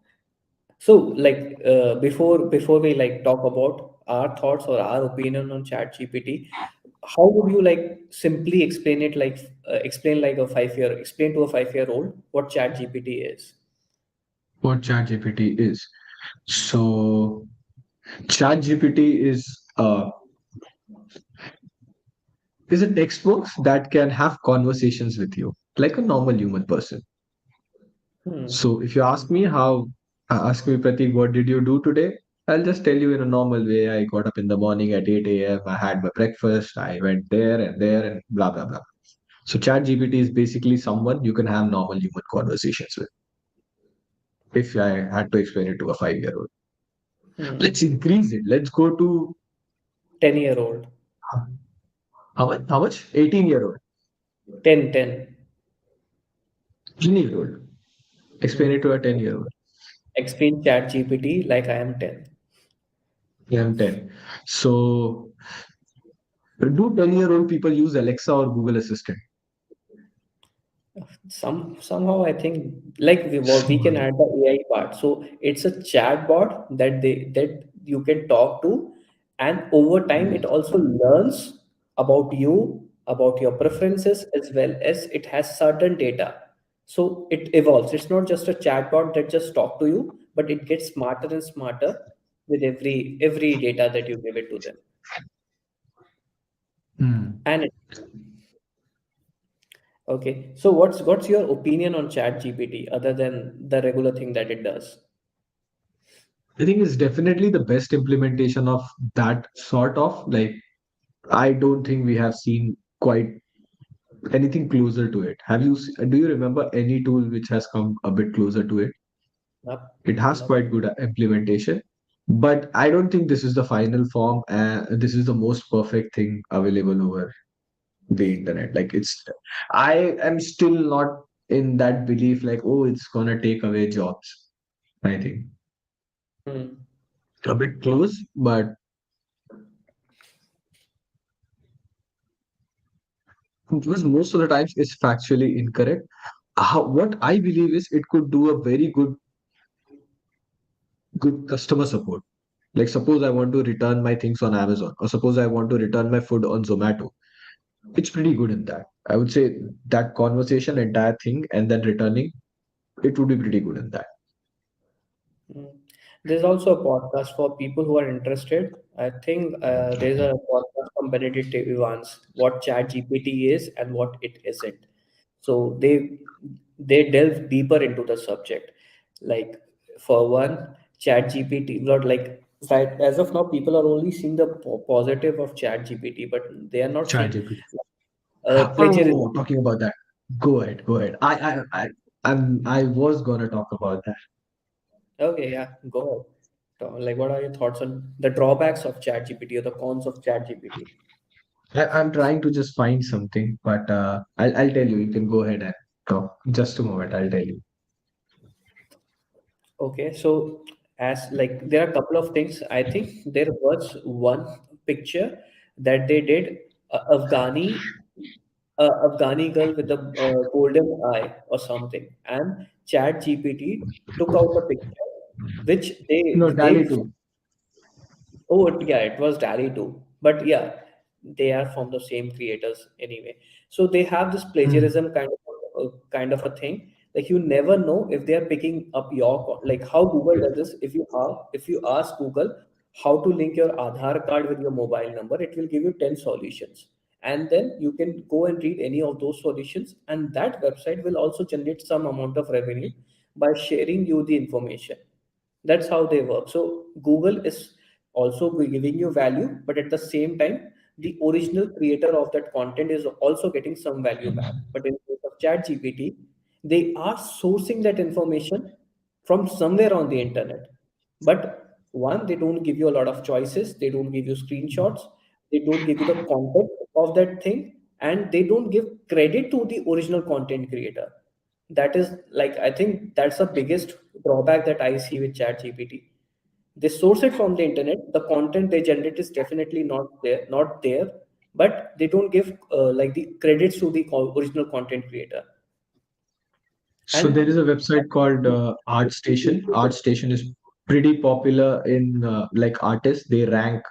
So, like, before we like talk about our thoughts or our opinion on Chat GPT, how would you like simply explain it, like explain like a 5 year, explain to a 5 year old what chat GPT is?
What ChatGPT is? So ChatGPT is a textbook that can have conversations with you like a normal human person.
Hmm.
So if you ask me ask me, Pratik, what did you do today? I'll just tell you in a normal way. I got up in the morning at 8 a.m. I had my breakfast. I went there and blah, blah, blah. So ChatGPT is basically someone you can have normal human conversations with. If I had to explain it to a 5-year-old,
Hmm.
let's increase it. Let's go to
10 year old.
how much? How much? 18-year-old,
10.
10-year-old. Explain
Hmm.
it to a 10-year-old.
Explain chat GPT like I am 10.
Yeah, I'm 10. So do 10-year-old people use Alexa or Google Assistant?
Somehow I think like we can
Small.
add the AI part. So it's a chat bot that you can talk to, and over time it also learns about you, about your preferences, as well as it has certain data. So it evolves. It's not just a chat bot that just talk to you, but it gets smarter and smarter with every data that you give it to them.
Hmm.
And okay, so what's your opinion on Chat GPT other than the regular thing that it does?
I think it's definitely the best implementation of that sort of like I don't think we have seen quite anything closer to it. Do you remember any tool which has come a bit closer to it?
Nope,
It has
nope.
quite good implementation, but I don't think this is the final form and this is the most perfect thing available over the internet. Like I am still not in that belief like, oh, it's gonna take away jobs. I think
Hmm.
a bit close, but because most of the times it's factually incorrect. What I believe is it could do a very good customer support. Like suppose I want to return my things on Amazon, or suppose I want to return my food on Zomato. It's pretty good in that. I would say that conversation, entire thing, and then returning, it would be pretty good in that.
Hmm. There's also a podcast for people who are interested. I think there's a podcast from Benedict Evans, what Chat GPT is and what it isn't. So they delve deeper into the subject. Like for one, Chat GPT, not like right as of now, people are only seeing the positive of Chat GPT, but they are not seeing
ChatGPT.
plagiarism.
Oh, talking about that. Go ahead, go ahead. I was gonna talk about that.
Okay, yeah, go ahead. Like, what are your thoughts on the drawbacks of ChatGPT or the cons of ChatGPT?
I'm trying to just find something, but I'll tell you. You can go ahead and talk. Just a moment. I'll tell you.
Okay, so as like there are a couple of things. I think there was one picture that they did, Afghani girl with a golden eye or something, and ChatGPT took out a picture which
No,
they
Dali too.
Oh, yeah, it was Dally too. But yeah, they are from the same creators anyway. So they have this
Hmm.
plagiarism kind of a thing. Like you never know if they are picking up your like how Google does this. If you ask Google how to link your Aadhaar card with your mobile number, it will give you 10 solutions. And then you can go and read any of those solutions, and that website will also generate some amount of revenue by sharing you the information. That's how they work. So Google is also giving you value, but at the same time the original creator of that content is also getting some value back. But in case of chat gpt, they are sourcing that information from somewhere on the internet. But one, they don't give you a lot of choices, they don't give you screenshots, they don't give you the context of that thing, and they don't give credit to the original content creator. That is like, I think that's the biggest drawback that I see with chat gpt. They source it from the internet, the content they generate is definitely not there, but they don't give like the credits to the original content creator.
So there is
And
a website called ArtStation. ArtStation is pretty popular in like artists. They rank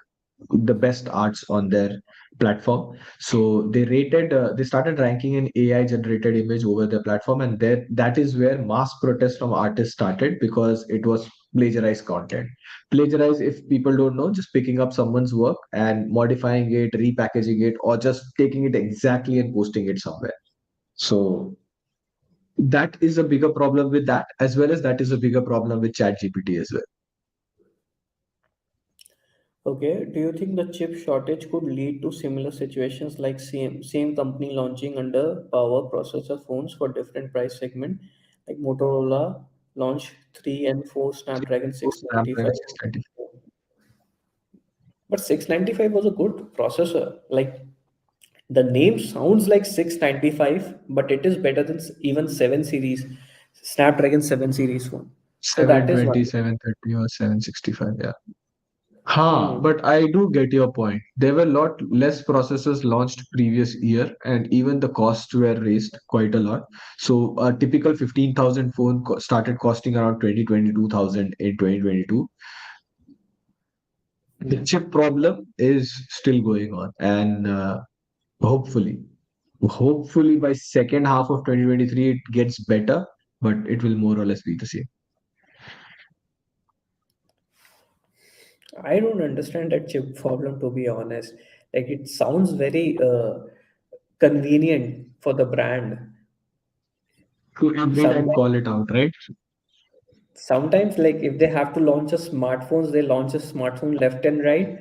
the best arts on there. platform. So they started ranking an AI generated image over their platform, and that is where mass protest from artists started because it was plagiarized content. Plagiarize, if people don't know, just picking up someone's work and modifying it, repackaging it, or just taking it exactly and posting it somewhere. So that is a bigger problem with that, as well as that is a bigger problem with ChatGPT as well.
Okay, do you think the chip shortage could lead to similar situations like same company launching under power processor phones for different price segment, like Motorola launched 3 and 4 Snapdragon
Snapdragon
695,
620.
but 695 was a good processor. Like the name sounds like 695, but it is better than even 7 series, Snapdragon 7 series phone. So that is one.
720, 730, or 765. Yeah. Ha,
Hmm.
but I do get your point. There were a lot less processors launched previous year, and even the costs were raised quite a lot. So a typical 15,000 phone started costing around 22,000 in 2022. The chip problem is still going on, and hopefully, hopefully by second half of 2023 it gets better, but it will more or less be the same.
I don't understand that chip problem, to be honest. Like it sounds very convenient for the brand.
To update and
Sometimes,
call it out, right?
sometimes like if they have to launch a smartphones, they launch a smartphone left and right.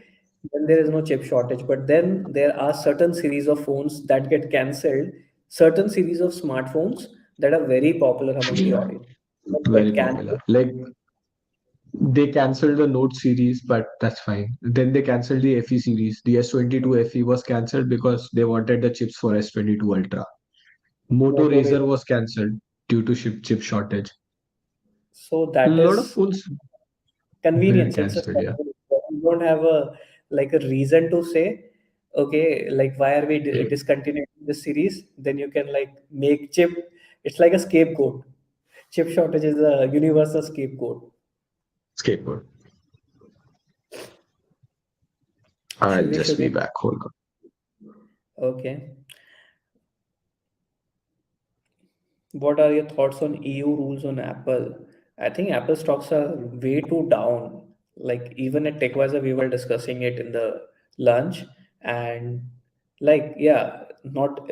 Then there is no chip shortage. But then there are certain series of phones that get cancelled. Certain series of smartphones that are very popular among the audience that
Very
get
popular.
cancelled.
Like they canceled the Note series, but that's fine. Then they canceled the FE series. The S22 FE was cancelled because they wanted the chips for S22 Ultra. Moto
Motor
Razr was cancelled due to chip shortage.
So
A
that
lot of
is
phones were
convenience. It's a
cancelled, yeah.
you don't have a like a reason to say, okay, like why are we discontinuing this series? Then you can like make chip. It's like a scapegoat. Chip shortage is a universal scapegoat.
Skateboard.
Should
I'll
we?
just
Should
be
we?
back. Hold on.
Okay. What are your thoughts on EU rules on Apple? I think Apple stocks are way too down. Like even at TechWiser, we were discussing it in the lunch, and like yeah, not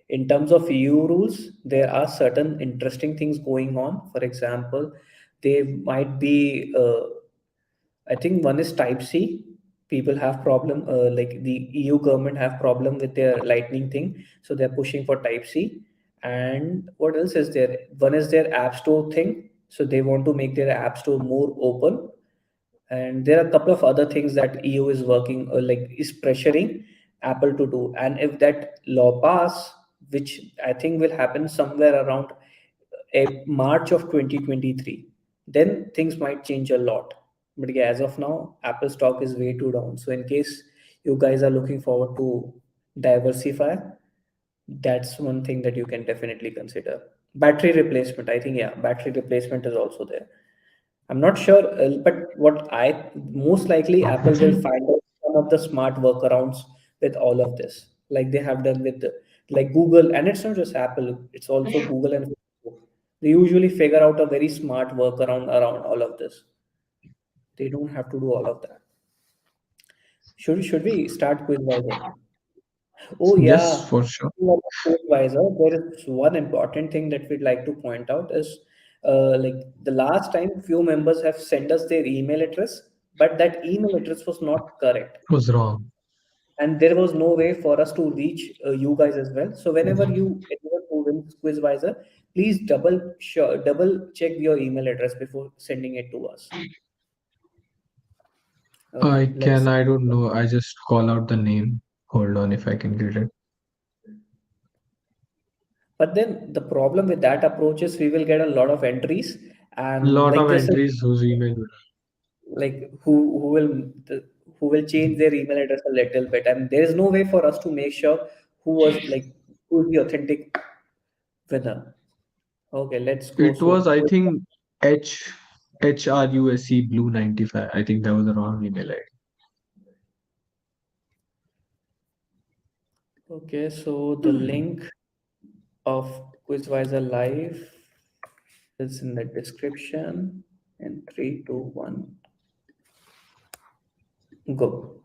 in terms of EU rules, there are certain interesting things going on. For example, they might be I think one is Type C. People have problem like the EU government have problem with their Lightning thing, so they're pushing for Type C. And what else is there? One is their App Store thing, so they want to make their App Store more open. And there are a couple of other things that EU is working like is pressuring Apple to do. And if that law pass, which I think will happen somewhere around March of 2023, then things might change a lot. But yeah, as of now, Apple stock is way too down. So in case you guys are looking forward to diversify, that's one thing that you can definitely consider. Battery replacement, I think, yeah, battery replacement is also there. I'm not sure, but what I most likely Apple will find out some of the smart workarounds with all of this, like they have done with like Google, and it's not just Apple; it's also Google and Facebook. They usually figure out a very smart workaround around all of this. They don't have to do all of that. Should we start Quizwiser? Oh
Yes,
yeah,
for sure.
Quizwiser. There is one important thing that we'd like to point out is like the last time few members have sent us their email address, but that email address was not correct,
Was wrong.
and there was no way for us to reach you guys as well. So whenever you anyone who wins Quizwiser, please double check your email address before sending it to us. Okay,
I can,
let's.
I don't know. I just call out the name. Hold on if I can get it.
But then the problem with that approach is we will get a lot of entries, and
Lot
like
of
this is
entries whose email.
like who will who will change their email address a little bit, and there is no way for us to make sure who was like who is the authentic winner. Okay, let's go.
It was,
So
I think, HRUSE Blue 95. I think that was the wrong email ID.
Okay, so the link of Quizwiser Live is in the description. In three, two, one, go.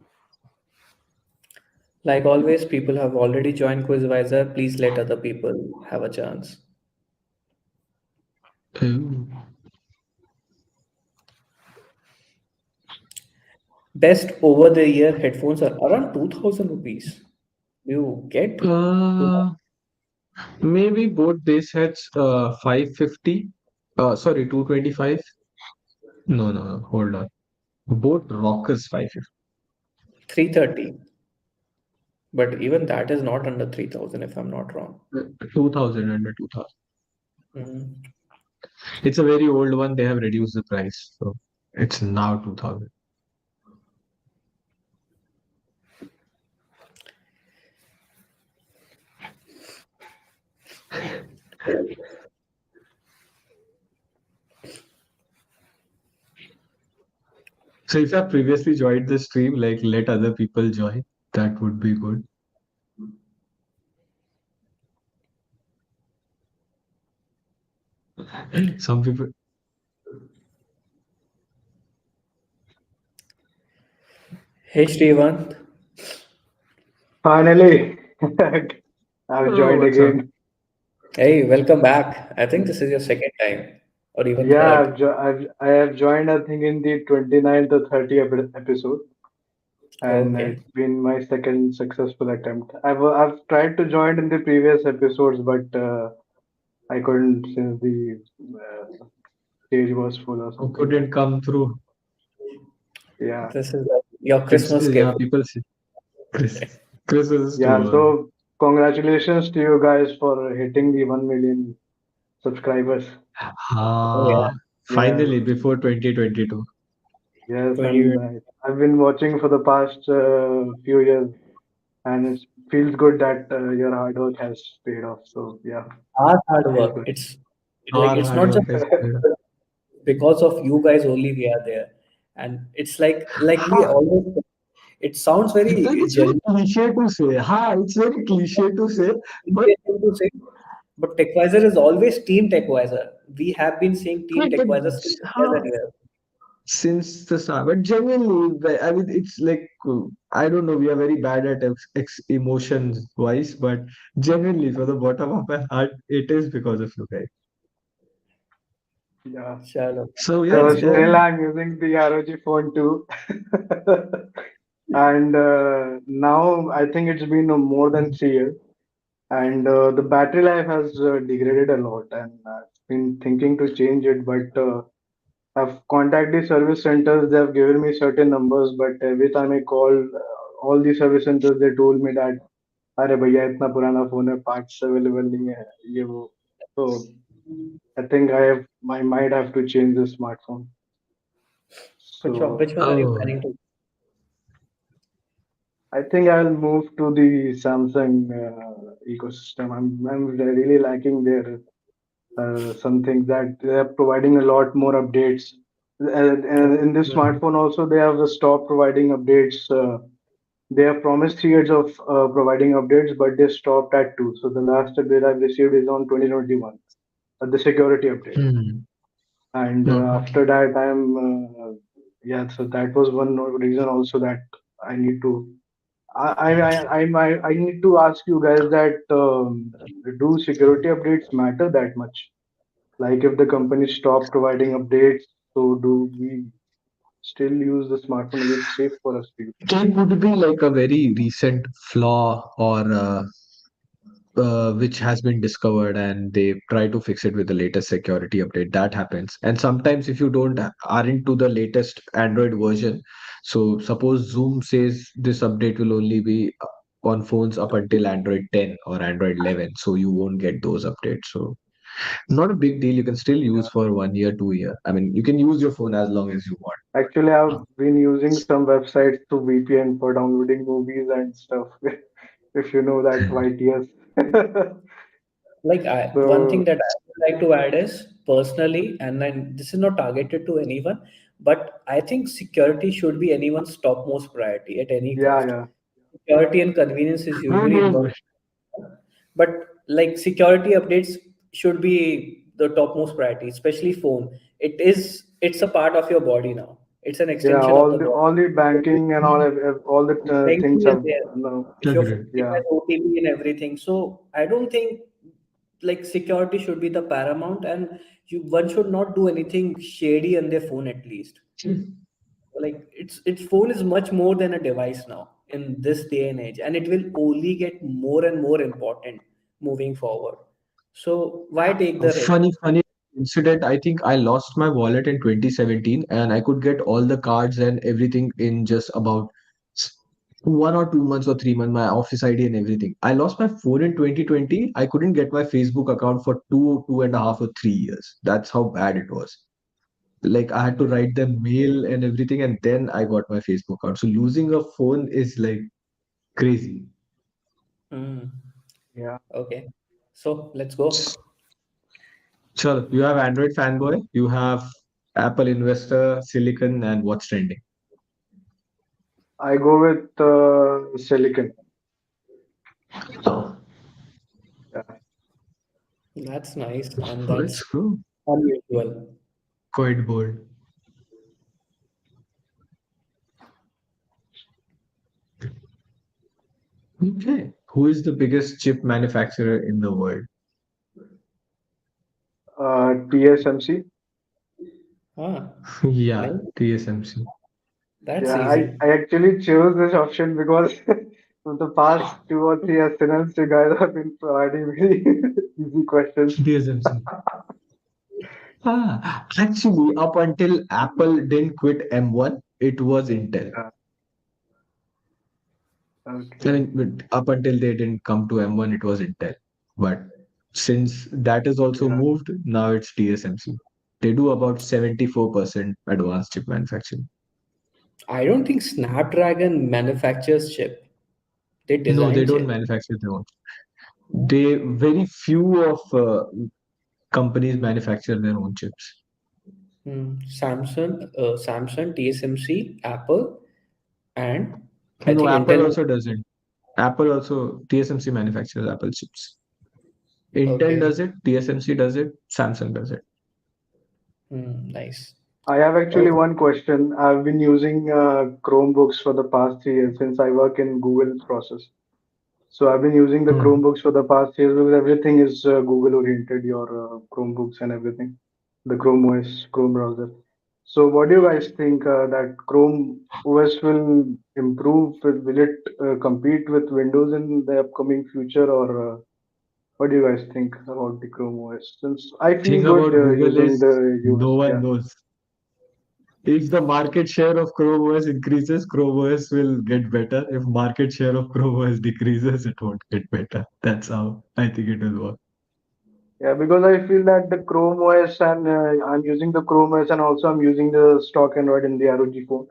Like always, people have already joined Quizwiser. Please let other people have a chance.
Oh.
Best over the ear headphones are around 2000 rupees. You get to
Uh, Maybe both base heads 550. Sorry, 225. No, no, no, hold on. Both rockers 550.
330, but even that is not under 3000 if I'm not wrong.
2000 under 2000.
Mhm.
It's a very old one. They have reduced the price. So it's now 2000. So if you have previously joined the stream, like let other people join, that would be good. Some people.
Hey Shrivant.
Finally, I've
Oh,
joined
what's up?
again.
Hey, welcome back. I think this is your second time or even
Yeah,
third.
I have joined, I think, in the 29th or 30th episode, and
Okay.
it's been my second successful attempt. I've tried to join in the previous episodes, but I couldn't since the stage was full or
Who
something.
couldn't come through?
Yeah,
This is like your
It's
Christmas
yeah,
gift.
people say Chris. Chris is too
yeah.
early.
So congratulations to you guys for hitting the 1 million subscribers.
Oh yeah.
Ah,
Yeah.
finally before 2022.
Yes,
20.
and I've been watching for the past few years, and it feels good that your hard work has paid off. So yeah,
Our hard
feels
work.
good.
It's like
Our
it's
hard
not just
work has paid off.
because of you guys only we are there, and it's like we
Ha!
always. It sounds
Like
very
it's very
genuine
cliche to say. Ha! It's very cliche to say, but
to say, but TechWiser is always Team TechWiser. We have been saying Team
like, but
TechWiser since years
ha!
and years.
Since the start. But genuinely, I mean, it's like I don't know. We are very bad at emotions wise, but genuinely, for the bottom of my heart, it is because of you guys.
Yeah.
Chalo,
So yeah,
So
that's good.
still, I'm using the ROG phone too, and now I think it's been more than 3 years, and the battery life has degraded a lot, and I've been thinking to change it, but I've contacted the service centers. They have given me certain numbers, but every time I call all the service centers, they told me that अरे भैया इतना पुराना phone है parts available नहीं है ये वो. So I think I might have to change the smartphone. So
Which one are you
oh,
planning to?
I think I'll move to the Samsung ecosystem. I'm really liking their some things that they're providing a lot more updates. And in this
mm,
smartphone also they have stopped providing updates. They have promised 3 years of providing updates, but they stopped at two. So the last update I've received is on 2021, the security update.
mm,
And
okay.
after that, yeah. So that was one reason also that I need to. I need to ask you guys that do security updates matter that much? Like if the company stop providing updates, so do we still use the smartphone? Is it safe for us to use?
It would be like a very recent flaw or which has been discovered and they try to fix it with the latest security update. That happens. And sometimes if you don't aren't to the latest Android version, so suppose Zoom says this update will only be on phones up until Android 10 or Android 11, so you won't get those updates. So not a big deal. You can still use for 1 year, 2 year. I mean, you can use your phone as long as you want.
Actually, I've been using some websites to VPN for downloading movies and stuff. If you know that YTS.
One thing
So
that I would like to add is personally, and then this is not targeted to anyone, but I think security should be anyone's topmost priority at any
yeah,
cost.
yeah.
security and convenience is
No,
usually
no.
important, but like security updates should be the topmost priority, especially phone. It's a part of your body now. It's an
Yeah,
extension of the body.
all the banking and all the things
Banking is
have
there.
no.
If your phone
Agreed.
Yeah,
has OTP and everything, so I don't think like security should be the paramount, and one should not do anything shady on their phone at least. Like its phone is much more than a device now in this day and age, and it will only get more and more important moving forward. So why take
A
the risk?
funny incident. I think I lost my wallet in 2017, and I could get all the cards and everything in just about 1 or 2 months or 3 months, my office ID and everything. I lost my phone in 2020. I couldn't get my Facebook account for 2.5 or 3 years. That's how bad it was. Like I had to write them mail and everything, and then I got my Facebook account. So losing a phone is like crazy.
Hmm.
yeah.
Okay, so let's go.
So you have Android fanboy, you have Apple investor, Silicon, and what's trending.
I go with silicon.
Oh,
Yeah.
That's nice, and
let's
that's
go.
unusual.
Quite bold. Okay. Who is the biggest chip manufacturer in the world?
TSMC.
Ah,
Yeah,
nice.
TSMC.
That's
Yeah,
easy.
I actually chose this option because for the past 2 or 3 SNLs, you guys have been providing very easy questions.
TSMC. Actually, up until Apple didn't quit M1, it was Intel.
Yeah.
I
Okay.
mean, up until they didn't come to M1, it was Intel. But since that is also
Yeah.
moved, now it's TSMC. They do about 74% advanced chip manufacturing.
I don't think Snapdragon manufactures chip. They
No, they
design
don't
chip.
manufacture their own.
No?
They very few of companies manufacture their own chips.
Samsung, TSMC, Apple, and I
No,
think
Apple
Intel.
also doesn't. Apple also TSMC manufactures Apple chips. Intel
Okay.
does it, TSMC does it, Samsung does it.
Nice.
I have actually
Okay.
one question. I've been using Chromebooks for the past 3 years since I work in Google process. So I've been using the
Hmm.
Chromebooks for the past years because everything is Google oriented, your Chromebooks and everything, the Chrome OS, Chrome browser. So what do you guys think that Chrome OS will improve? Will it compete with Windows in the upcoming future, or what do you guys think about the Chrome OS? Since I feel
Thing
good
about Google
using
is
the
no
US,
one
yeah.
knows. If the market share of Chrome OS increases, Chrome OS will get better. If market share of Chrome OS decreases, it won't get better. That's how I think it will work.
Yeah, because I feel that the Chrome OS and I'm using the Chrome OS and also I'm using the stock Android in the ROG phone.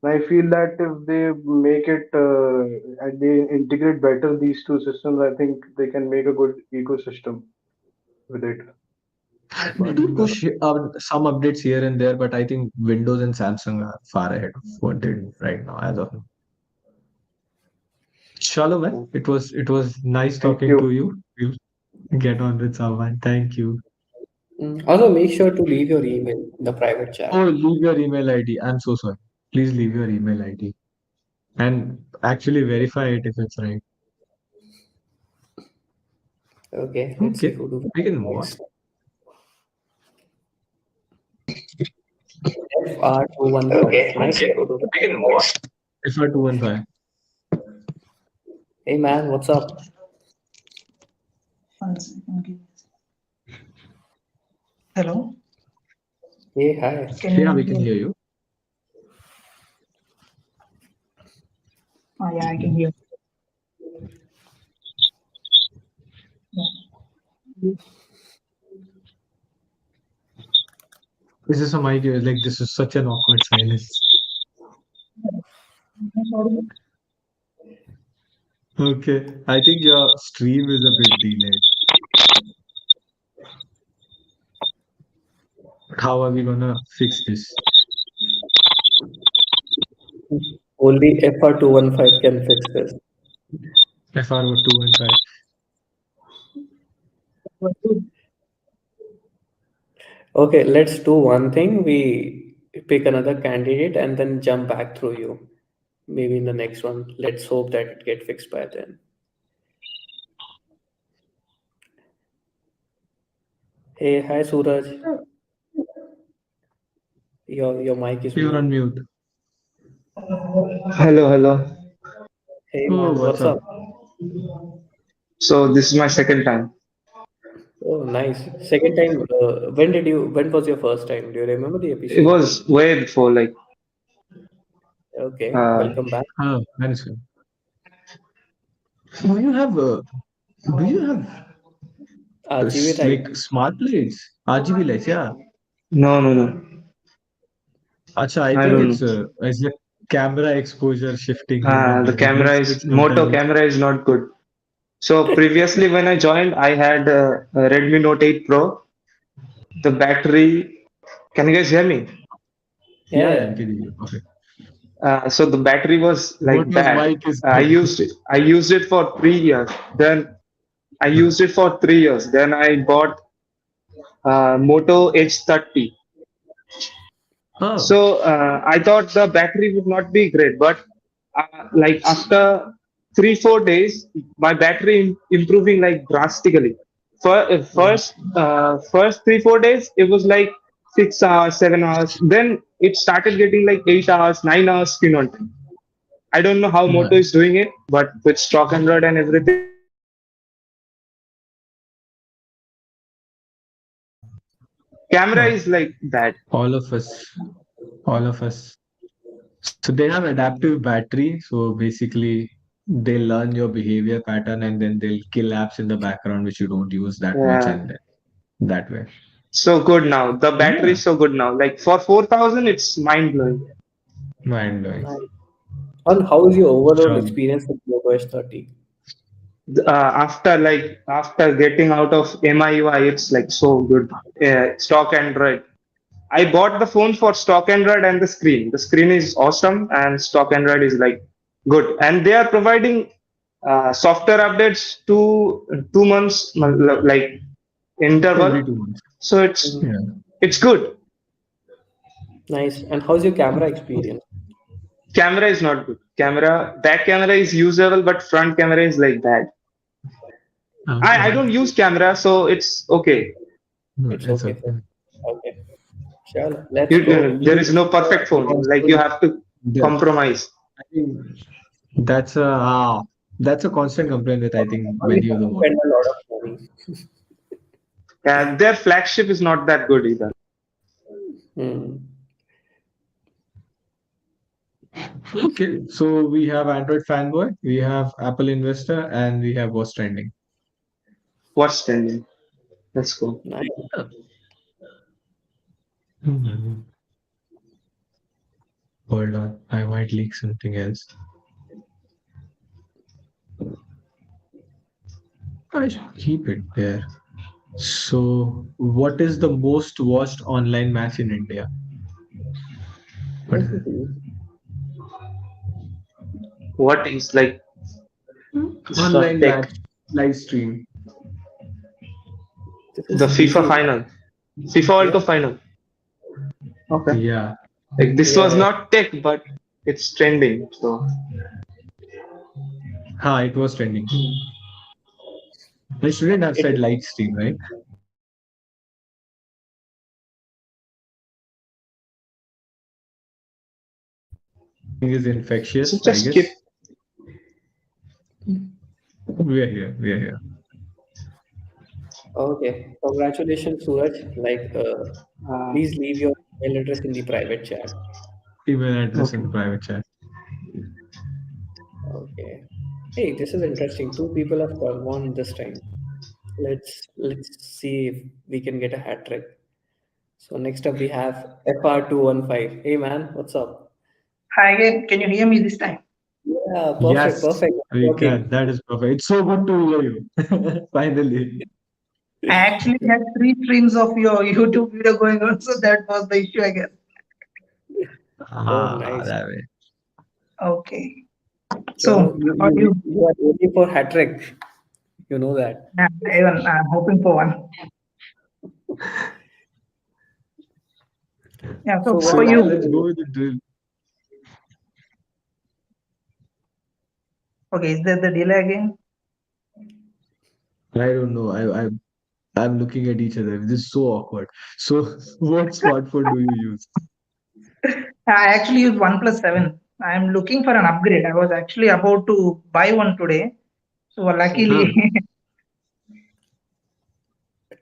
And I feel that if they make it and they integrate better these two systems, I think they can make a good ecosystem with it.
They
But
do push some updates here and there, but I think Windows and Samsung are far ahead of what they do right now as of now. Shalom, man.
okay.
It was nice
Thank
talking
you.
to you. We'll get on with someone. Thank you.
Also, make sure to leave your email in the private
Oh,
chat.
leave your email ID. I'm so sorry. Please leave your email ID and actually verify it if it's right.
Okay, let's see
Okay,
who do we
we
have
can move on.
next. FR215.
Okay,
Nice.
okay, we can move on. FR215.
Hey man, what's up?
One second. Hello,
Hey, hi.
can
Yeah,
you
we can
hear
hear
me?
you.
Yeah, I can hear. Yeah.
This is a mic. Like this is such an awkward silence.
Sorry.
Okay, I think your stream is a bit delayed. How are we gonna fix this?
Only FR215 can fix this.
FR215.
Okay, let's do one thing. We pick another candidate and then jump back through you. Maybe in the next one. Let's hope that it get fixed by then. Hey, hi Suraj. Your mic is
You're
mute.
on mute.
Hello, hello.
Hey
Oh,
man,
what's
what's
up?
up?
So this is my second time.
Oh, nice. Second time. When was your first time? Do you remember the
It
episode?
was way before, like,
Okay,
uh,
welcome back.
Oh, nice. Do you have do you have
RGB
like
right?
smart lights? RGB lights, yeah.
no, no, no.
Acha, I
I
think
don't know.
it's the camera exposure shifting, you know,
The
it
camera
looks like
is Moto
sometimes.
camera is not good. So previously, when I joined, I had a Redmi Note 8 Pro. The battery. Can you guys hear me?
Yeah,
Yeah, yeah, I'm
yeah.
kidding you. Okay.
So the battery was like
Moto's
bad.
mic is good.
I used it for 3 years. Then I used it for 3 years. Then I bought Moto H30.
Oh,
So I thought the battery would not be great, but like after 3 4 days, my battery improving like drastically.
Mhm.
First 3 4 days, it was like 6 hours, 7 hours. Then it started getting like 8 hours, 9 hours screen on time. I don't know how Moto
nice.
is doing it, but with stock Android and everything, camera
Oh,
is like that.
all of us, all of us. So they have adaptive battery. So basically, they learn your behavior pattern and then they'll kill apps in the background which you don't use that much,
Yeah,
and then that way.
so good now. The battery
Yeah,
is so good now. Like for 4,000, it's mind blowing.
mind blowing.
Nice. And how is your overall
So
experience with Moto S30?
After getting out of MIUI, it's like so good. Stock Android. I bought the phone for stock Android and the screen. The screen is awesome and stock Android is like good. And they are providing software updates to 2 months like
every
interval.
2 months.
So
Mhm.
Yeah.
it's good.
Nice. And how's your camera experience?
Camera is not good. Back camera is usable, but front camera is like bad. I
Okay.
don't use camera, so it's okay.
It's
It's
okay,
okay.
sir. Okay. Sure. Let's go.
There
Even
is no perfect phone. Like you
constant
have to
death.
compromise.
I think that's a constant complaint with I think
And we
many of
have
the
to
models.
spend a lot of money.
And their flagship is not that good either.
Hmm.
Okay, so we have Android fanboy, we have Apple investor, and we have what's trending.
What's trending? Let's go.
Nice.
Mhm. Hold on, I might leak something else. I should keep it there. So, what is the most watched online match in India? What is it?
What is like this of
Online
tech?
match live stream.
This
The
is
FIFA
easy.
final. FIFA World
Yeah.
Cup final. Okay.
Yeah.
Like this
Yeah.
was
Yeah.
not tech, but it's trending. So
It was trending. I shouldn't have
It
said
is.
live stream, right? Thing is
so
infectious, I
just skip.
guess. We are here. We are here.
Okay. Congratulations, Suraj.
Uh,
Please leave your email address in the private chat.
Email address in
okay.
the private chat.
Okay. Hey, this is interesting. Two people have won this time. Let's see if we can get a hat trick. So next up we have FR215. Hey man, what's up?
Hi again. Can you hear me this time?
Yeah, perfect,
Yes,
perfect.
we can.
Working.
That is perfect. It's so good to hear you. Finally.
I actually had three streams of your YouTube video going on, so that was the issue, I guess.
Oh, nice.
That way.
Okay. So,
So
how about you?
you are ready for hat trick. You know that.
Yeah, even I'm hoping for one. Yeah.
So
So,
what
for
So
are
you,
let's go
you?
with the drill.
okay, is there the delay again?
I don't know. I'm looking at each other. This is so awkward. So what smartphone do you use?
I actually use OnePlus 7. I'm looking for an upgrade. I was actually about to buy one today. So, luckily,
Huh.
Hmm.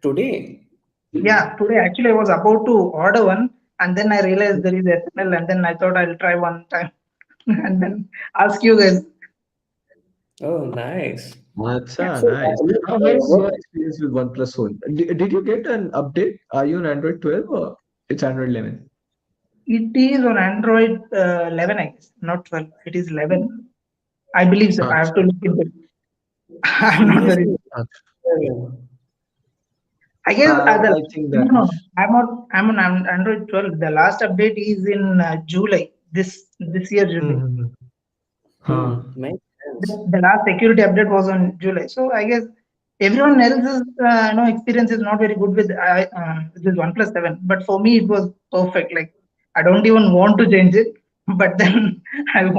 Today.
yeah, today actually I was about to order one, and then I realized there is SNL, and then I thought I'll try one time and then ask you guys.
Oh, nice.
Acha,
So
nice. How is
what?
your experience with OnePlus phone? Did you get an update? Are you on Android 12 or it's Android 11?
It is on Android 11, I guess, not 12. It is 11. I believe so. I have to
Acha.
look into it. I'm not very
Seriously?
sure.
Acha.
I guess
I think
no,
that
no,
is.
I'm on Android 12. The last update is in July, this year July.
Mm-hmm. Huh.
Hmm. Makes sense.
The last security update was on July. So I guess everyone else's experience is not very good with this OnePlus 7. But for me, it was perfect. Like I don't even want to change it. But then I
You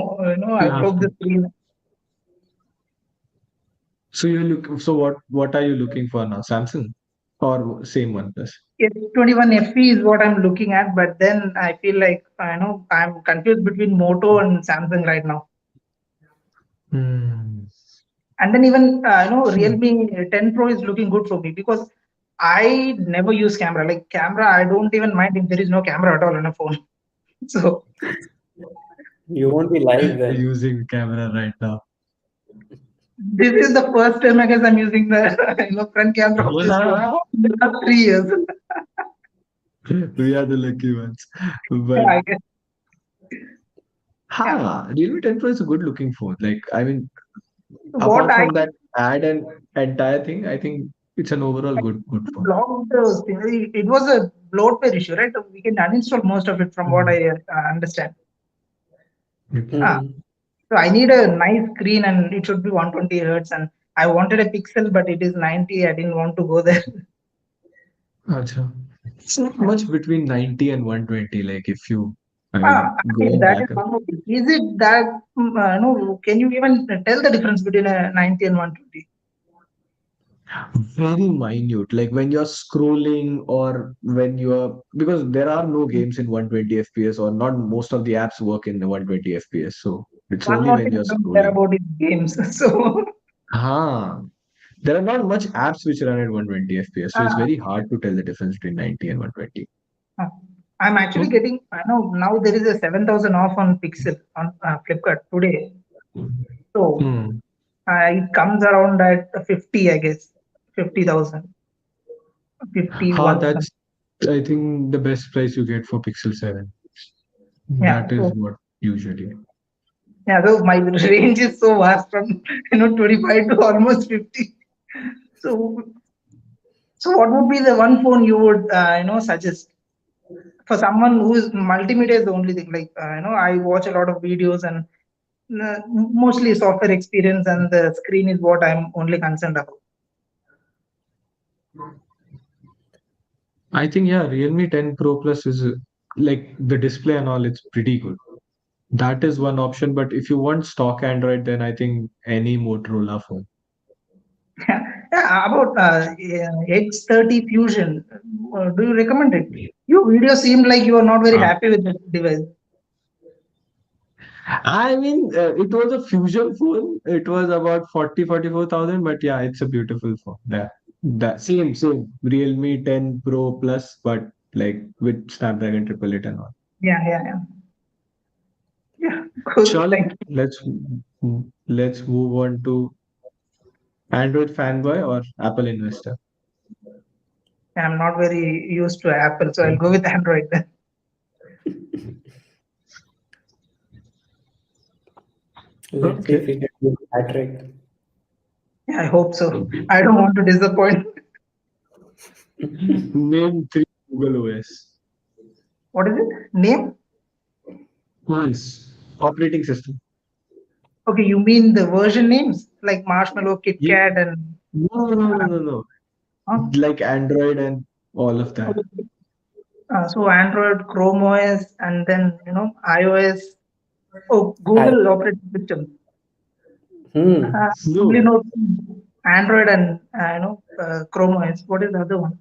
have
broke the
to.
screen.
So you look. So what are you looking for now? Samsung or same OnePlus?
S21 FE is what I'm looking at. But then I feel like I'm confused between Moto and Samsung right now.
Hmm.
And then even
Hmm.
Realme 10 Pro is looking good for me because I never use camera. Like camera, I don't even mind if there is no camera at all on a phone. So
You won't be live then.
Using camera right now.
this is the first time I guess I'm using the front camera of this phone in the last 3 years.
We are the lucky ones.
Yeah,
But
I guess. Yeah.
Realme 10 Pro is a good looking phone. Like, I mean,
So what
apart
I
from that ad and entire thing, I think it's an overall good phone.
blocked those things. It was a bloatware issue, right? So we can uninstall most of it from what
Mhm.
I understand.
Okay.
Ah,
Hmm.
so I need a nice screen and it should be 120 hertz. And I wanted a Pixel, but it is 90. I didn't want to go there.
Acha. It's not much between 90 and 120. Like, if you, I mean,
I mean,
going
that
back
is one more thing. Is it that, no, can you even tell the difference between a 90 and 120?
very minute, like when you're scrolling or when you're, because there are no games in 120 FPS or not most of the apps work in the 120 FPS. So it's
One
only
more
when
thing
you're
I don't care
scrolling.
about is games. So,
Ah, there are not much apps which run at 120 FPS. So it's
uh,
very hard to tell the difference between 90 and 120.
uh, I'm actually
Okay.
getting, I know now there is a 7,000 off on Pixel on Flipkart today. So
Hmm.
it comes around at 50, I guess, 50,000,
That's,
51.
I think, the best price you get for Pixel 7.
Yeah.
That is
So,
what usually.
yeah, so my range is so vast from, 25 to almost 50. So, so what would be the one phone you would, suggest for someone who's multimedia is the only thing? Like, I watch a lot of videos and mostly software experience and the screen is what I'm only concerned about.
I think, yeah, Realme 10 Pro Plus is like the display and all, it's pretty good. That is one option, but if you want stock Android, then I think any Motorola phone.
Yeah, about X30 Fusion. Do you recommend it? Your video seemed like you are not very
Uh,
happy with the device.
I mean, it was a Fusion phone. It was about 44,000, but yeah, it's a beautiful phone. Yeah, that same Realme 10 Pro Plus, but like with Snapdragon 888 and all.
Yeah, yeah, yeah. Yeah, cool.
Surely,
Thank you.
let's move on to Android fanboy or Apple investor.
I'm not very used to Apple, so I'll go with Android then.
Let's see if
Okay.
we can do hat trick.
Yeah, I hope so. I don't want to disappoint.
Name three Google OS.
What is it? Name?
Nice. Operating system.
Okay, you mean the version names like Marshmallow, Kit
Ye-
Kat, and
No, no, no,
uh,
no, no.
huh?
Like Android and all of that.
Okay. So Android, Chrome OS, and then iOS. Oh,
I
Google operating system.
hmm.
Only
No,
know Android and Chrome OS. What is the other one?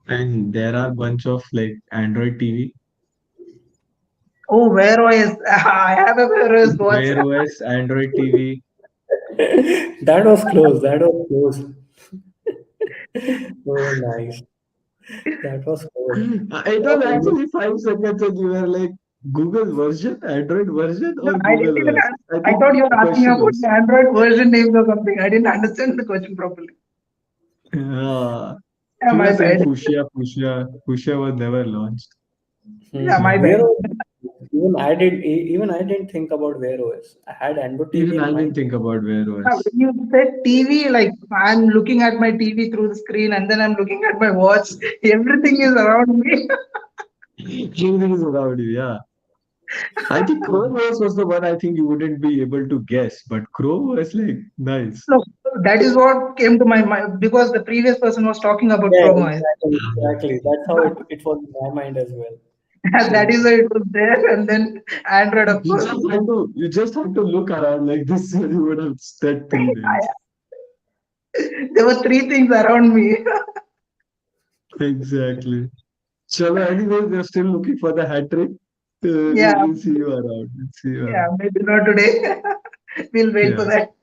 and there are bunch of like Android TV,
Oh, Wear OS. I have a Wear OS watch.
Wear OS, Android TV.
That was close. That was close. Oh, nice. That was close.
It was
Okay.
actually 5 seconds, and you were like Google version, Android version,
No,
or
I didn't
Google
even.
OS. I
I
think
thought you were asking
question
about
was.
the Android version names or something. I didn't understand the question properly.
Uh,
Yeah,
he
my
was saying
bad.
Fuchsia was never launched.
Yeah,
Hmm.
my
Wear
bad.
OS. Even I didn't think about Wear OS. I had Android TV
Even
in
I didn't
mind.
think about Wear
Yeah,
OS.
when you said TV, like I'm looking at my TV through the screen and then I'm looking at my watch. Everything is around me.
Everything is around you, yeah. I think Chrome OS was the one I think you wouldn't be able to guess, but Chrome was like nice.
No, that is what came to my mind because the previous person was talking about
Yeah,
Chrome OS.
exactly, exactly. That's how it was in my mind as well.
That
Same
is
thing.
why it was there, and then Android, of course.
You just had to look around like this, and you would have said three names.
There were three things around me.
Exactly. Chalo, anyways, we're still looking for the hat trick.
Yeah,
We'll see you around. We'll see you
yeah,
around.
maybe not today. We'll wait for
Yeah.
that.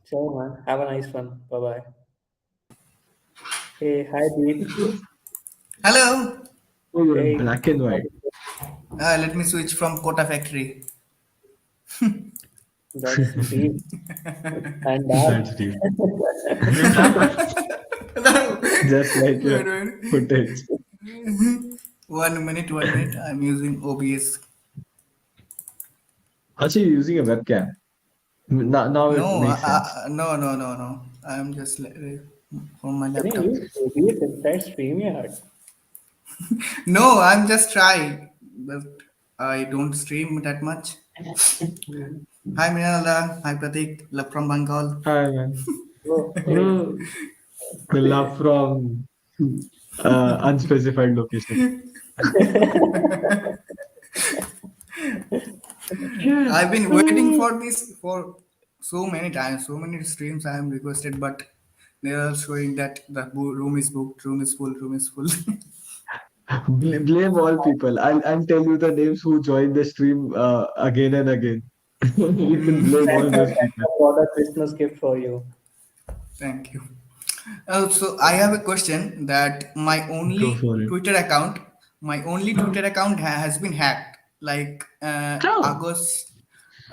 So, man, have a nice one. Bye bye. Hey, hi, Deep.
Hello.
Oh, you're in
Hey,
black and white.
Let me switch from Kota Factory.
that's deep and
That's
dark.
deep.
No.
Just like
Wait,
your
wait.
footage.
1 minute, 1 minute. I'm using OBS.
Actually, you're using a webcam. Now it
No,
makes sense.
no, no, no, no. I'm just from my
Can you
laptop.
use OBS inside StreamYard?
No, I'm just trying, but I don't stream that much.
Hmm.
Hi, Minalda. Hi, Pratik. Love from Bengal.
Hi, man.
Oh, hey.
Oh, the love from unspecified location.
I've been waiting for this for so many times, so many streams I am requested, but they are showing that the room is booked, room is full, room is full.
Blame all people. I'll tell you the names who joined the stream again and again. You can blame all those people.
I got a Christmas gift for you.
Thank you. So I have a question that
Go for it.
my only Twitter account has been hacked, like
Oh.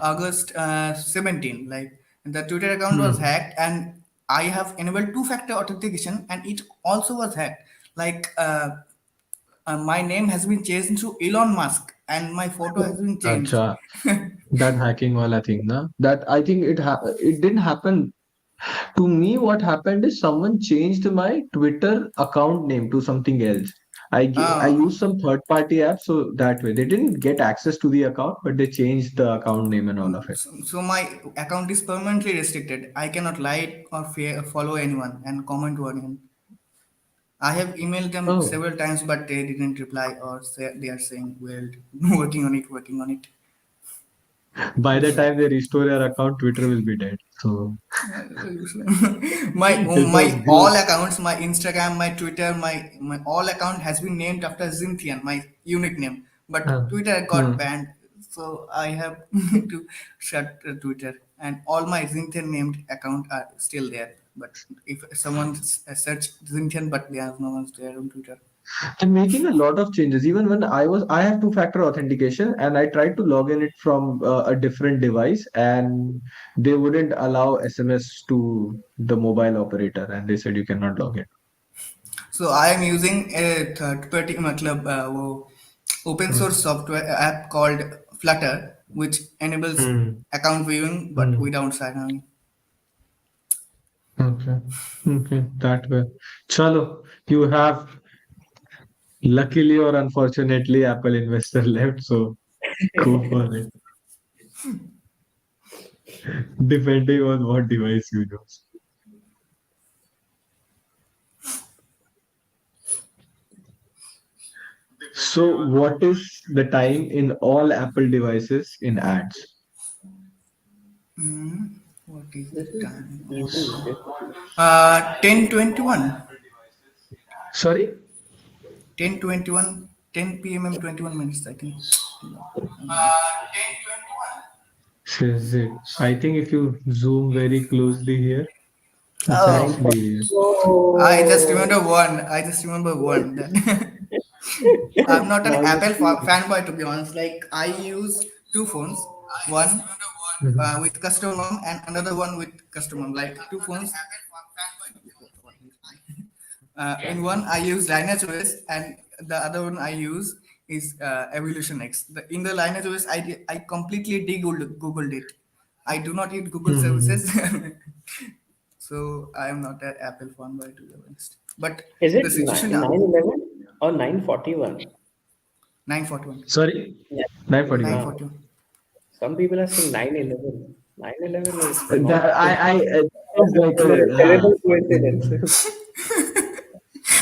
August 17. Like the Twitter account was
Hmm.
hacked, and I have enabled two-factor authentication, and it also was hacked. Like my name has been changed to Elon Musk, and my photo has been changed.
Acha. That hacking wala thing, na? That I think it didn't happen. To me, what happened is someone changed my Twitter account name to something else. I
Uh,
used some third party app, so that way they didn't get access to the account, but they changed the account name and all of it.
so my account is permanently restricted. I cannot like or follow anyone and comment to anyone. I have emailed them
Oh,
several times, but they didn't reply or say, they are saying, well, working on it, working on it.
by the time they restore your account, Twitter will be dead. So
my
it
my
was
all
great.
accounts, my Instagram, my Twitter, my all account has been named after Zintian, my unique name. But
Uh,
Twitter got
uh.
banned, so I have to shut Twitter. And all my Zintian named account are still there. But if someone search Zintian, but there no one's there on Twitter.
I'm making a lot of changes. Even when I have two-factor authentication, and I tried to log in it from a different device, and they wouldn't allow SMS to the mobile operator, and they said you cannot log in.
So I am using a third-party open
Hmm.
source software app called Flutter, which enables
Hmm.
account viewing but
Hmm.
without sign.
Okay. Okay. That way. Chalo, you have luckily or unfortunately Apple investor left, so go for it. depending on what device you use. So, what is the time in all Apple devices in ads?
What is the
This is
time?
easy. This is easy.
10:21.
Sorry?
10:21. 10 p.m. 21 minutes. I think. I'm wrong.
Says it. I think if you zoom very closely here, it's
Oh,
9:40.
actually
I just
Oh.
remember one. I just remember one. That I'm not an
Now
Apple
you
fanboy to be honest. Like I use two phones, one
Mhm.
with custom ROM and another one with custom ROM. Like two phones. In one I use Lineage OS and the other one I use is Evolution X. In the Lineage OS I completely de-googled it. I do not use Google
Mhm.
services, so I am not an Apple fanboy to be honest. But
is
the
it
situation
911 or 941?
941.
Sorry,
Yeah.
941.
Now
941.
some people are saying 911. 911 is not
That that is like a yeah,
terrible coincidence.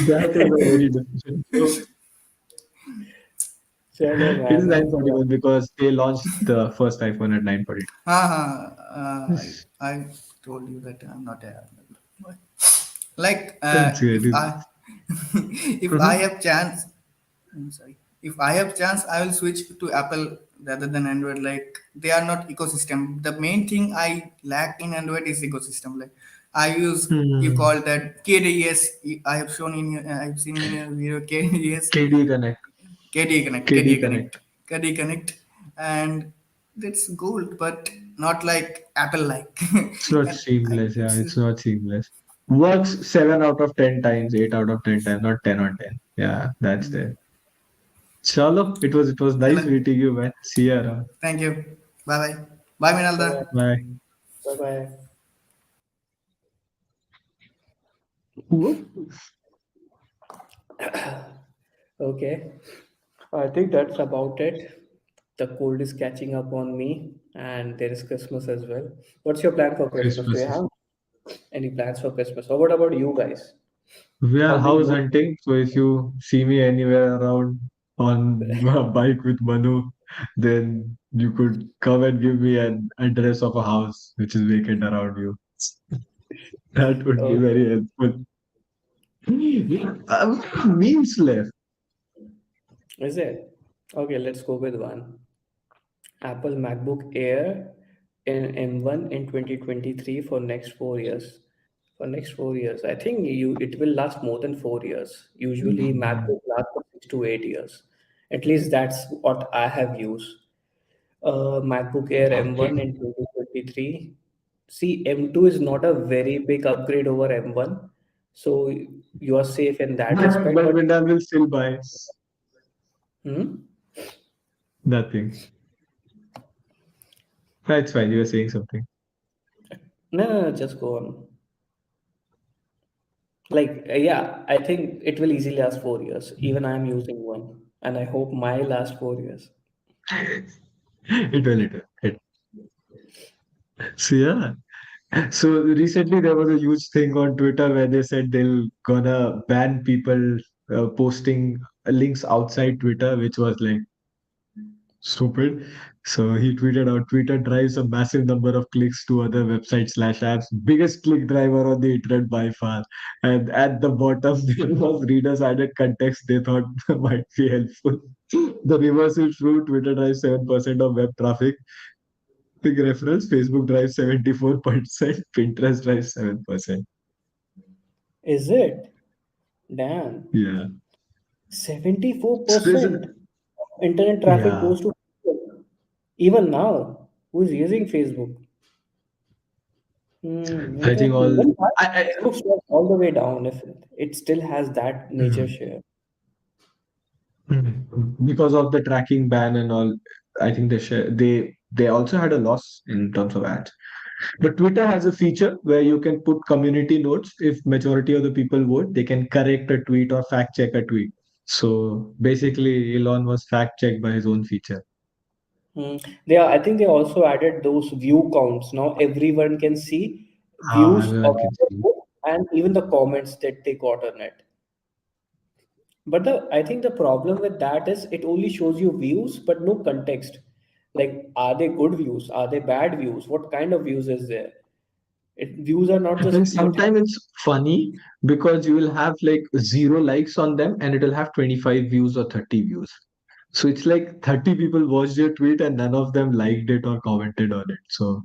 that is a very different. So
Chalo
it is
man.
941 because they launched the first iPhone at 942.
I told you that I'm not a like
That's great.
if I if I
Mhm.
have chance. I'm sorry. If I have chance, I will switch to Apple rather than Android. Like they are not ecosystem. The main thing I lack in Android is ecosystem. Like I use you
Hmm.
call that KDES. I have shown in your, I've seen in your video KDES,
KD Connect.
KDE Connect,
KD
KDE
Connect.
Connect, KDE Connect, and that's gold, but not like Apple like.
It's not
And I,
seamless. Yeah,
it's
it's not seamless. Works 7 out of 10 times, 8 out of 10 times, not 10 on 10. Yeah, that's there. Chalo, it was nice
Hello.
meeting you, man. See you around.
Thank you. Bye bye. Bye
Bye
Minalda.
Bye.
bye.
Whoop.
Okay. I think that's about it. The cold is catching up on me, and there is Christmas as well. What's your plan for Christmas? Do you
Christmas.
have any plans for Christmas? Or what about you guys?
We
How
are
do
house
you?
hunting, so if you see me anywhere around on a bike with Manu, then you could come and give me an address of a house which is vacant around you. That would be
Oh,
very helpful. Yeah, memes left.
is it? Okay, let's go with one. Apple MacBook Air in M1 in 2023 for next 4 years. For next 4 years, I think it will last more than 4 years. Usually, MacBook lasts for 6 to 8 years. At least that's what I have used. MacBook Air M1 in 2023. See, M2 is not a very big upgrade over M1, so you are safe in that respect.
But
But
Vindal will still buy
hmm?
nothing. That's fine. You were saying something.
No, no, no, just go on. Like, yeah, I think it will easily last 4 years. Even I am using one, and I hope my last 4 years.
It will, it will. So yeah. So recently there was a huge thing on Twitter where they said they'll gonna ban people posting links outside Twitter, which was like stupid. So he tweeted out, Twitter drives a massive number of clicks to other websites slash apps, biggest click driver on the internet by far. And at the bottom there was readers added context they thought might be helpful. The reverse is true. Twitter drives 7% of web traffic. Big reference. Facebook drives 74%. Pinterest drives 7%.
Is it? Damn.
Yeah. So there's
74% internet traffic
yeah.
goes to Facebook. Even now, who is using Facebook?
I think
Interesting.
all
Then why
I
Facebook slows all the way down if it still has that major
Mhm.
share?
Because of the tracking ban and all, I think they also had a loss in terms of ads. But Twitter has a feature where you can put community notes. If majority of the people vote, they can correct a tweet or fact check a tweet. So basically, Elon was fact checked by his own feature.
They are, I think they also added those view counts. Now everyone can see
Ah,
views
everyone
of
can
the
see.
book and even the comments that they got on it. But I think the problem with that is it only shows you views but no context. Like, are they good views? Are they bad views? What kind of views is there? Views are not just
And
what.
sometimes it's funny because you will have like zero likes on them and it will have 25 views or 30 views. So it's like 30 people watched your tweet and none of them liked it or commented on it. So,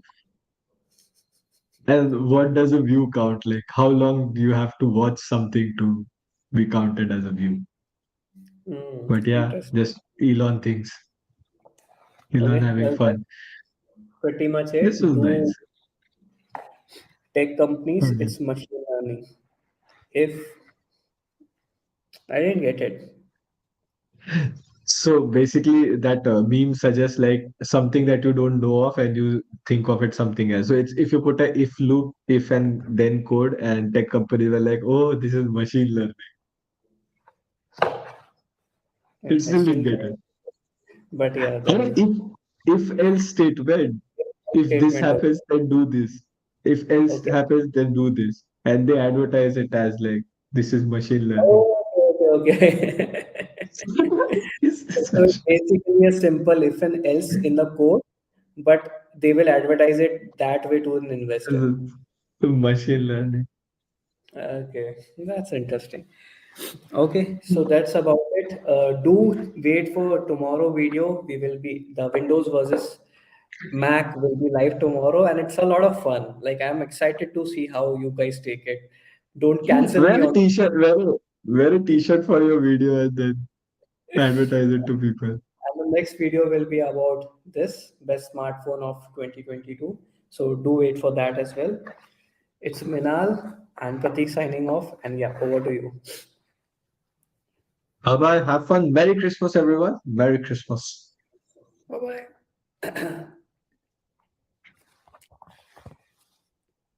and what does a view count? Like, how long do you have to watch something to be counted as a view? But yeah,
Interesting.
just Elon things. Elon
Okay,
having
well, that's
fun.
pretty much
This
it.
was
Do
nice.
tech companies,
Mhm.
it's machine learning. If I didn't get it.
So basically, that meme suggests like something that you don't know of, and you think of it something else. So it's if you put a if loop, if and then code, and tech companies are like, oh, this is machine learning. It
I
still
still
didn't get
can't.
it.
But yeah,
Or
then
if else statement. If this
statement.
happens, then do this. If else
Okay.
happens, then do this. And they advertise it as like this is machine learning.
Oh, okay, okay. So it's basically a simple if and else in the code, but they will advertise it that way to an investor.
Machine learning.
Okay, that's interesting. Okay, so that's about it. Do wait for tomorrow video. We will be the Windows versus Mac will be live tomorrow, and it's a lot of fun. Like, I'm excited to see how you guys take it. Don't cancel
Wear
me
a
on.
t-shirt. Wear a t-shirt for your video and then advertise it to people.
And the next video will be about this best smartphone of 2022. So do wait for that as well. It's Minal and Pratik signing off. And yeah, over to you.
Bye bye. Have fun. Merry Christmas, everyone. Merry Christmas.
Bye bye.